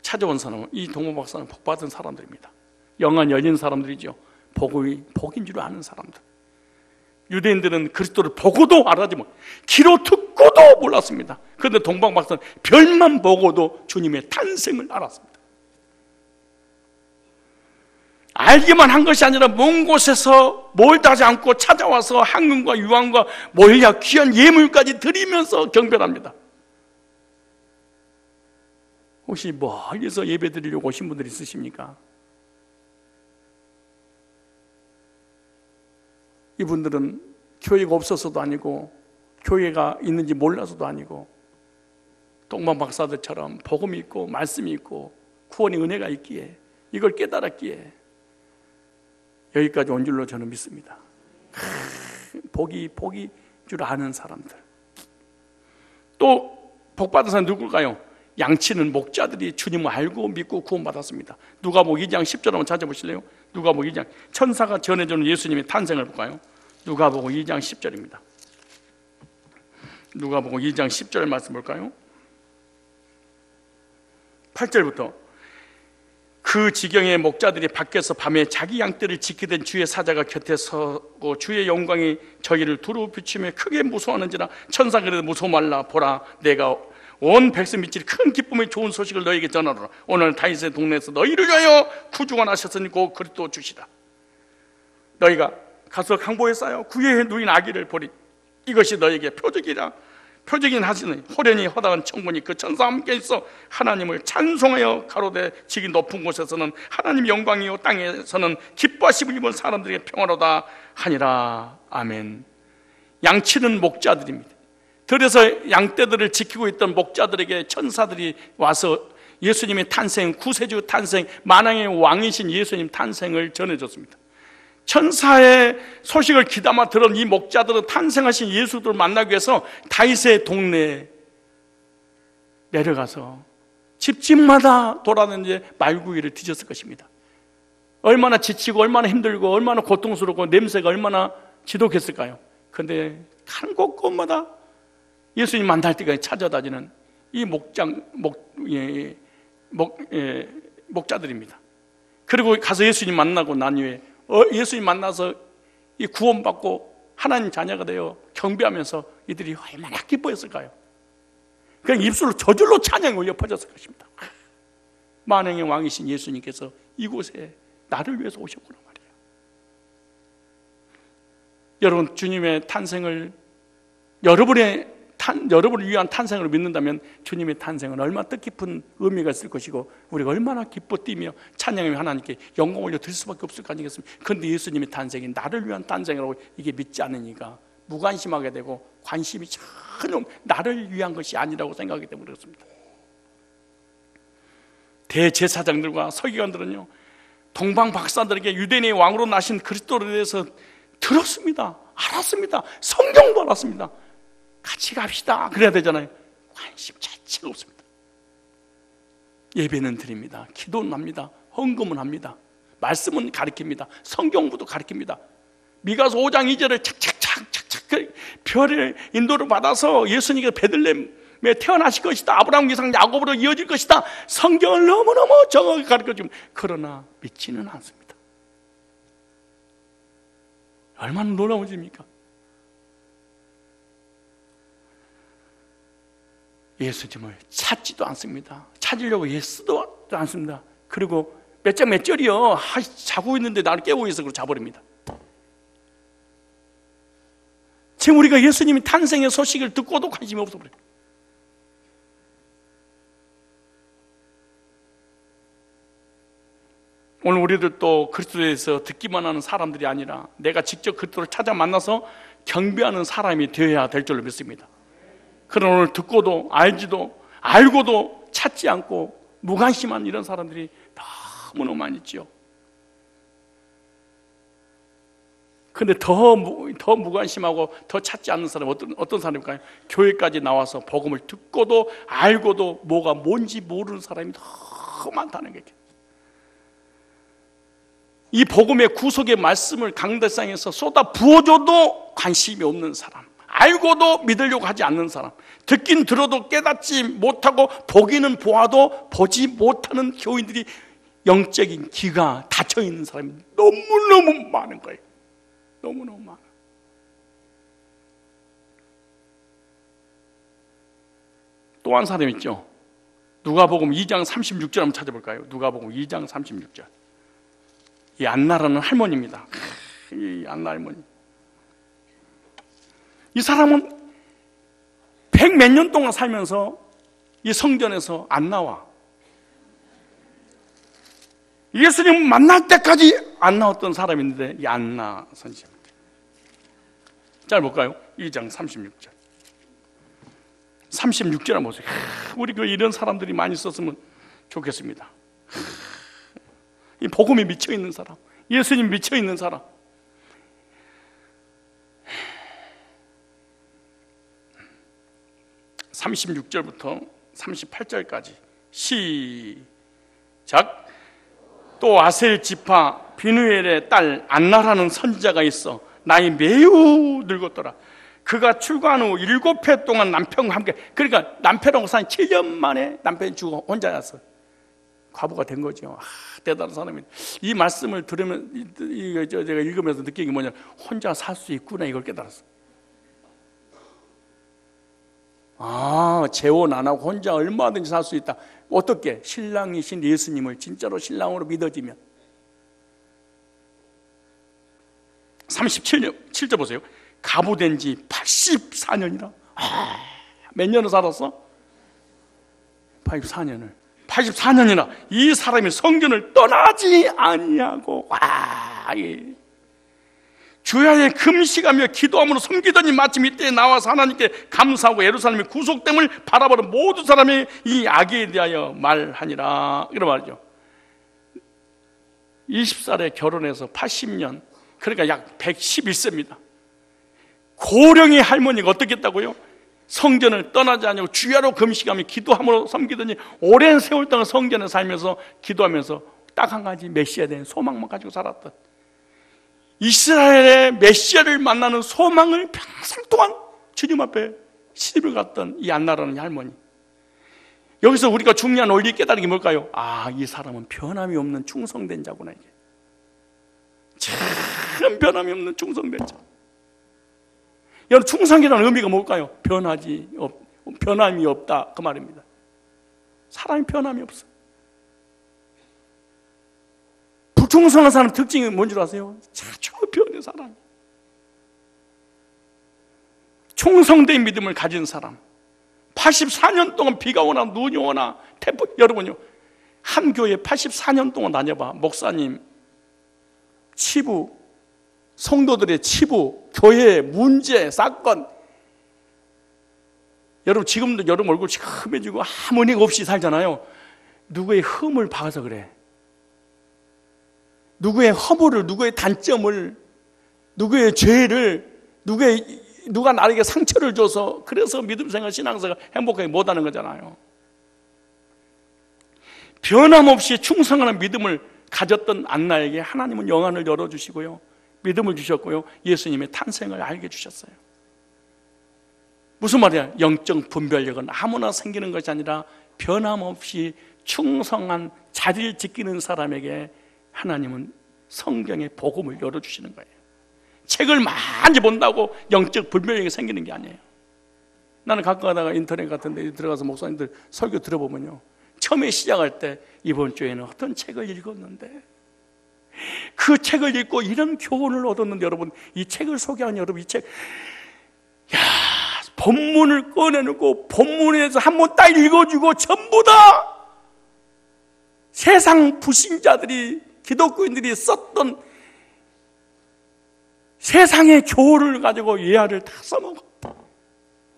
찾아온 사람은, 이 동방박사는 복받은 사람들입니다. 영안 열린 사람들이죠. 복인 줄 아는 사람들. 유대인들은 그리스도를 보고도 알아지 못, 귀로 듣고도 몰랐습니다. 그런데 동방박사는 별만 보고도 주님의 탄생을 알았습니다. 알기만 한 것이 아니라 먼 곳에서 멀다지 않고 찾아와서 황금과 유황과 몰약 귀한 예물까지 드리면서 경배합니다. 혹시 멀리서 예배 드리려고 오신 분들 있으십니까? 이분들은 교회가 없어서도 아니고 교회가 있는지 몰라서도 아니고 동방 박사들처럼 복음이 있고 말씀이 있고 구원의 은혜가 있기에, 이걸 깨달았기에 여기까지 온 줄로 저는 믿습니다. 복이 줄 아는 사람들. 또 복받은 사람 누굴까요? 양치는 목자들이 주님을 알고 믿고 구원받았습니다. 누가복음 2장 10절 한번 찾아보실래요? 누가복음 2장, 천사가 전해주는 예수님의 탄생을 볼까요? 누가복음 2장 10절입니다. 누가복음 2장 10절 말씀 볼까요? 8절부터. 그 지경의 목자들이 밖에서 밤에 자기 양떼를 지키던 주의 사자가 곁에 서고 주의 영광이 저희를 두루 비추며 크게 무서워하는지라 천사 그래도 무서워 말라. 보라, 내가 온 백성 밑이 큰 기쁨의 좋은 소식을 너에게 전하노라. 오늘 다윗의 동네에서 너희를 위하여 구주가 나셨으니 곧 그리스도 주시라. 너희가 가서 강보에 쌓여 구유에 누인 아기를 보리. 이것이 너에게 표적이라. 표적인 하시는 호련히 허다한 청군이 그 천사와 함께 있어 하나님을 찬송하여 가로되 지기 높은 곳에서는 하나님 영광이요 땅에서는 기뻐하심을 입은 사람들에게 평화로다 하니라. 아멘. 양치는 목자들입니다. 들에서 양떼들을 지키고 있던 목자들에게 천사들이 와서 예수님의 탄생, 구세주 탄생, 만왕의 왕이신 예수님 탄생을 전해줬습니다. 천사의 소식을 귀담아 들은 이 목자들은 탄생하신 예수를 만나기 위해서 다윗의 동네에 내려가서 집집마다 돌아다니며 말구이를 뒤졌을 것입니다. 얼마나 지치고 얼마나 힘들고 얼마나 고통스럽고 냄새가 얼마나 지독했을까요? 그런데 한 곳곳마다 예수님 만날 때까지 찾아다니는 이 목자들입니다. 그리고 가서 예수님 만나고 난 후에 예수님 만나서 이 구원받고 하나님 자녀가 되어 경배하면서 이들이 얼마나 기뻐했을까요? 그냥 입술로 저절로 찬양이 울려 퍼졌을 것입니다. 만왕의 왕이신 예수님께서 이곳에 나를 위해서 오셨구나 말이에요. 여러분, 주님의 탄생을 여러분을 위한 탄생을 믿는다면 주님의 탄생은 얼마나 뜻깊은 의미가 있을 것이고 우리가 얼마나 기뻐 뛰며 찬양하며 하나님께 영광 올려 드릴 수밖에 없을 거 아니겠습니까? 그런데 예수님의 탄생이 나를 위한 탄생이라고 이게 믿지 않으니까 무관심하게 되고 관심이 전혀 나를 위한 것이 아니라고 생각하기 때문에 그렇습니다. 대제사장들과 서기관들은요, 동방 박사들에게 유대인의 왕으로 나신 그리스도에 대해서 들었습니다. 알았습니다. 성경도 알았습니다. 같이 갑시다 그래야 되잖아요. 관심 자체가 없습니다. 예배는 드립니다. 기도는 합니다. 헌금은 합니다. 말씀은 가르칩니다. 성경부도 가르칩니다. 미가서 5장 2절을 착착착착 별의 인도를 받아서 예수님이 베들레헴에 태어나실 것이다, 아브라함, 이삭, 야곱으로 이어질 것이다, 성경을 너무너무 정확히 가르쳐줍니다. 그러나 믿지는 않습니다. 얼마나 놀라운 일입니까? 예수님을 찾지도 않습니다. 찾으려고 애쓰도 않습니다. 그리고 몇 장 몇 절이요, 자고 있는데 나를 깨우고 있어 그러고 자버립니다. 지금 우리가 예수님이 탄생의 소식을 듣고도 관심이 없어버려요. 오늘 우리들도 그리스도에 대해서 듣기만 하는 사람들이 아니라 내가 직접 그리스도를 찾아 만나서 경배하는 사람이 되어야 될 줄로 믿습니다. 그러나 오늘 듣고도 알고도 찾지 않고 무관심한 이런 사람들이 너무너무 많이 있죠. 그런데 더 무관심하고 더 찾지 않는 사람은 어떤 사람일까요? 교회까지 나와서 복음을 듣고도 알고도 뭐가 뭔지 모르는 사람이 너무 많다는 거예요. 이 복음의 구속의 말씀을 강대상에서 쏟아 부어줘도 관심이 없는 사람, 알고도 믿으려고 하지 않는 사람, 듣긴 들어도 깨닫지 못하고 보기는 보아도 보지 못하는 교인들이 영적인 귀가 닫혀있는 사람이 너무너무 많은 거예요. 너무너무 많아. 또 한 사람 있죠. 누가복음 2장 36절 한번 찾아볼까요? 누가복음 2장 36절. 이 안나라는 할머니입니다. 이 안나 할머니. 이 사람은 100몇 년 동안 살면서 이 성전에서 안 나와. 예수님 만날 때까지 안 나왔던 사람인데 이 안나 선생입니다. 잘 볼까요? 2장 36절. 36절 한번 보세요. 우리 이런 사람들이 많이 있었으면 좋겠습니다. 이 복음에 미쳐있는 사람, 예수님 미쳐있는 사람. (36절부터) (38절까지) 시작. 또 아셀 지파 비누엘의 딸 안나라는 선지자가 있어 나이 매우 늙었더라. 그가 출가한 후 7해 동안 남편과 함께, 그러니까 남편하고 산 7년 만에 남편이 죽어 혼자였어. 과부가 된 거죠. 대단한 사람입니다. 이 말씀을 들으면 제가 읽으면서 느낀 게 뭐냐, 혼자 살 수 있구나, 이걸 깨달았어요. 재혼 안 하고 혼자 얼마든지 살 수 있다. 어떻게? 신랑이신 예수님을 진짜로 신랑으로 믿어지면. 37절 보세요. 가부된 지 84년이라. 몇 년을 살았어? 84년이나 이 사람이 성전을 떠나지 아니하고 주야에 금식하며 기도함으로 섬기더니 마침 이때에 나와서 하나님께 감사하고 예루살렘의 구속됨을 바라보는 모든 사람이 이 악에 대하여 말하니라, 이런 말이죠. 20살에 결혼해서 80년, 그러니까 약 111세입니다. 고령의 할머니가 어떻게 했다고요? 성전을 떠나지 않고 주야로 금식하며 기도함으로 섬기더니 오랜 세월 동안 성전에 살면서 기도하면서 딱 한 가지 메시아에 대한 소망만 가지고 살았던, 이스라엘의 메시아를 만나는 소망을 평생 동안 주님 앞에 시집을 갔던 이 안나라는 할머니. 여기서 우리가 중요한 원리 깨달은 게 뭘까요? 이 사람은 변함이 없는 충성된 자구나. 이게 참 변함이 없는 충성된 자. 여러분, 충성이라는 의미가 뭘까요? 변함이 없다, 그 말입니다. 사람이 변함이 없어. 불충성한 사람 특징이 뭔지 아세요? 자주 변해, 사람. 충성된 믿음을 가진 사람, 84년 동안 비가 오나 눈이 오나 태풍, 여러분요, 한 교회 84년 동안 다녀봐. 목사님, 치부, 성도들의 치부, 교회의 문제, 사건. 여러분, 지금도 여러분 얼굴 험해지고 아무 일 없이 살잖아요. 누구의 흠을 봐서 그래. 누구의 허물을, 누구의 단점을, 누구의 죄를, 누가 나에게 상처를 줘서, 그래서 믿음생활 신앙생활 행복하게 못하는 거잖아요. 변함없이 충성하는 믿음을 가졌던 안나에게 하나님은 영안을 열어주시고요, 믿음을 주셨고요, 예수님의 탄생을 알게 주셨어요. 무슨 말이야? 영적 분별력은 아무나 생기는 것이 아니라 변함없이 충성한 자리를 지키는 사람에게 하나님은 성경의 복음을 열어주시는 거예요. 책을 많이 본다고 영적 분별력이 생기는 게 아니에요. 나는 가끔 가다가 인터넷 같은 데 들어가서 목사님들 설교 들어보면요, 처음에 시작할 때 이번 주에는 어떤 책을 읽었는데, 그 책을 읽고 이런 교훈을 얻었는데, 여러분, 이 책을 소개하는 여러분, 이 책, 본문을 꺼내놓고 본문에서 한번 딱 읽어주고 전부 다 세상 불신자들이, 기독교인들이 썼던 세상의 교훈을 가지고 예화를 다 써먹어.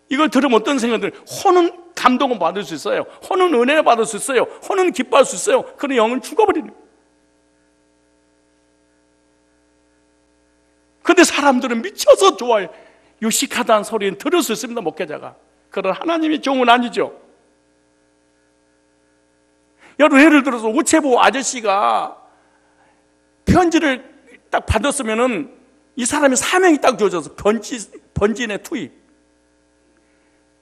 이걸 들으면 어떤 생각들? 혼은 감동을 받을 수 있어요. 혼은 은혜를 받을 수 있어요. 혼은 기뻐할 수 있어요. 그러나 영은 죽어버리는 거예요. 근데 사람들은 미쳐서 좋아해요. 유식하다는 소리는 들을 수 있습니다, 목회자가. 그러나 하나님의 종은 아니죠. 여러분, 예를 들어서 우체부 아저씨가 편지를 딱 받았으면은 이 사람이 사명이 딱 주어져서 번지에 투입.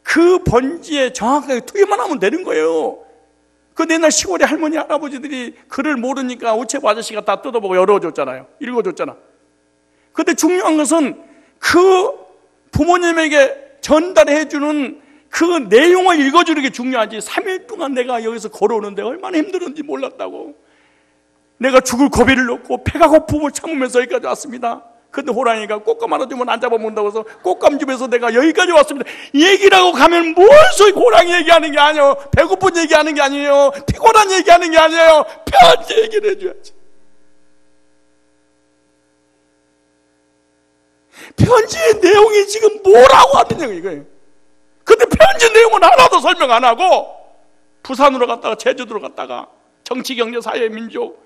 그 번지에 정확하게 투입만 하면 되는 거예요. 그 옛날 시골에 할머니, 할아버지들이 글을 모르니까 우체부 아저씨가 다 뜯어보고 열어줬잖아요. 읽어줬잖아. 근데 중요한 것은 그 부모님에게 전달해주는 그 내용을 읽어주는 게 중요하지. 3일 동안 내가 여기서 걸어오는데 얼마나 힘들었는지 몰랐다고. 내가 죽을 고비를 놓고 배가 고픔을 참으면서 여기까지 왔습니다. 근데 호랑이가 꽃감 하나 주면 안 잡아먹는다고 해서 꽃감 집에서 내가 여기까지 왔습니다. 얘기라고 가면 뭘 소리 호랑이 얘기하는 게 아니에요. 배고픈 얘기하는 게 아니에요. 피곤한 얘기하는 게 아니에요. 편지 얘기를 해줘야지. 편지의 내용이 지금 뭐라고 하느냐 이거예요. 근데 편지 내용은 하나도 설명 안 하고 부산으로 갔다가 제주도로 갔다가 정치, 경제, 사회, 민족,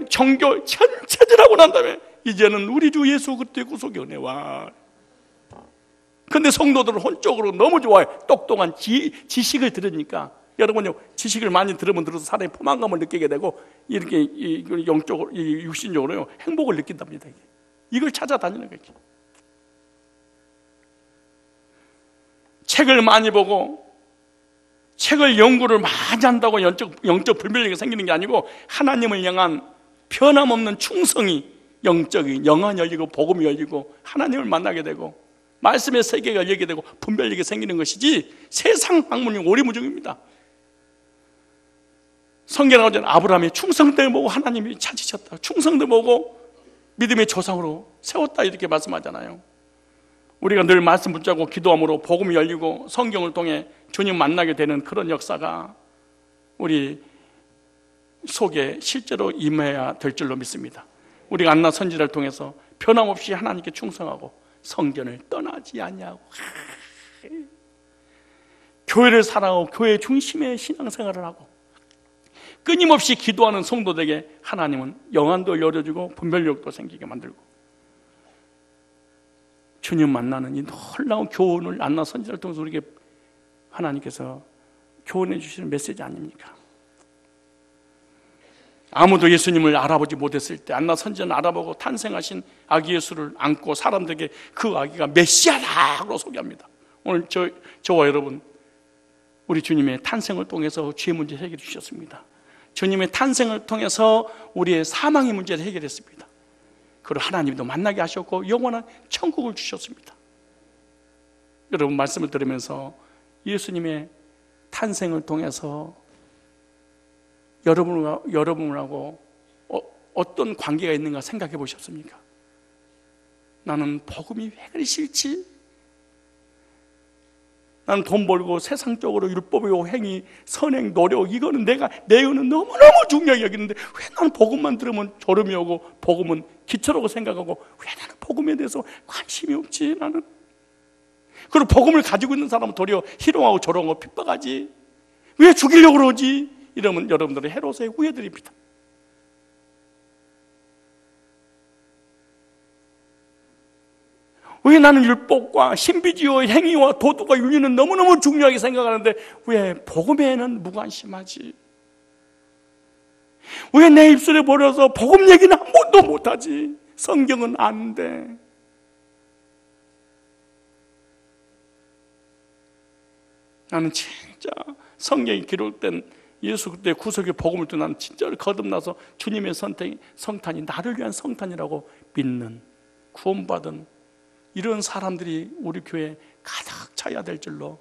종교 전체질하고 난 다음에 이제는 우리 주 예수 그리스도의 구속의 은혜와. 근데 성도들은 혼적으로 너무 좋아해. 똑똑한 지식을 들으니까. 여러분요, 지식을 많이 들으면 들어서 사람이 포만감을 느끼게 되고 이렇게 영적으로, 육신적으로요 행복을 느낀답니다. 이걸 찾아다니는 거지. 책을 많이 보고 책을 연구를 많이 한다고 영적 불면증이 생기는 게 아니고 하나님을 향한 변함없는 충성이 영적인 영안이 열리고 복음이 열리고 하나님을 만나게 되고 말씀의 세계가 열리게 되고 분별력이 생기는 것이지 세상 학문이 오리무중입니다. 성경 나오는 아브라함이 충성됨을 보고 하나님이 찾으셨다, 충성됨을 보고 믿음의 조상으로 세웠다, 이렇게 말씀하잖아요. 우리가 늘 말씀 붙잡고 기도함으로 복음이 열리고 성경을 통해 주님 만나게 되는 그런 역사가 우리 속에 실제로 임해야 될 줄로 믿습니다. 우리가 안나 선지자를 통해서 변함없이 하나님께 충성하고 성전을 떠나지 아니하고 교회를 사랑하고 교회 중심의 신앙생활을 하고 끊임없이 기도하는 성도들에게 하나님은 영안도 열어주고 분별력도 생기게 만들고 주님 만나는 이 놀라운 교훈을 안나 선지자를 통해서 우리에게 하나님께서 교훈해 주시는 메시지 아닙니까? 아무도 예수님을 알아보지 못했을 때 안나 선지자는 알아보고 탄생하신 아기 예수를 안고 사람들에게 그 아기가 메시아라고 소개합니다. 오늘 저와 여러분, 우리 주님의 탄생을 통해서 죄 문제 해결해 주셨습니다. 주님의 탄생을 통해서 우리의 사망의 문제를 해결했습니다. 그리고 하나님도 만나게 하셨고 영원한 천국을 주셨습니다. 여러분, 말씀을 들으면서 예수님의 탄생을 통해서 여러분하고 어떤 관계가 있는가 생각해 보셨습니까? 나는 복음이 왜 그리 싫지? 나는 돈 벌고 세상적으로 율법이고 행위, 선행, 노력, 이거는 내 의는 너무너무 중요하게 여기는데 왜 나는 복음만 들으면 졸음이 오고 복음은 기초라고 생각하고 왜 나는 복음에 대해서 관심이 없지? 나는. 그리고 복음을 가지고 있는 사람은 도리어 희롱하고 조롱하고 핍박하지, 왜 죽이려고 그러지? 이러면 여러분들의 해로서에 후회드립니다. 왜 나는 율법과 신비주의 행위와 도덕과 윤리는 너무너무 중요하게 생각하는데 왜 복음에는 무관심하지? 왜 내 입술에 버려서 복음 얘기는 한 번도 못하지? 성경은 안 돼. 나는 진짜 성경이 기록된 예수 그때 구속의 복음을 듣고 나는 진짜로 거듭나서 주님의 성탄이 나를 위한 성탄이라고 믿는, 구원받은 이런 사람들이 우리 교회에 가득 차야 될 줄로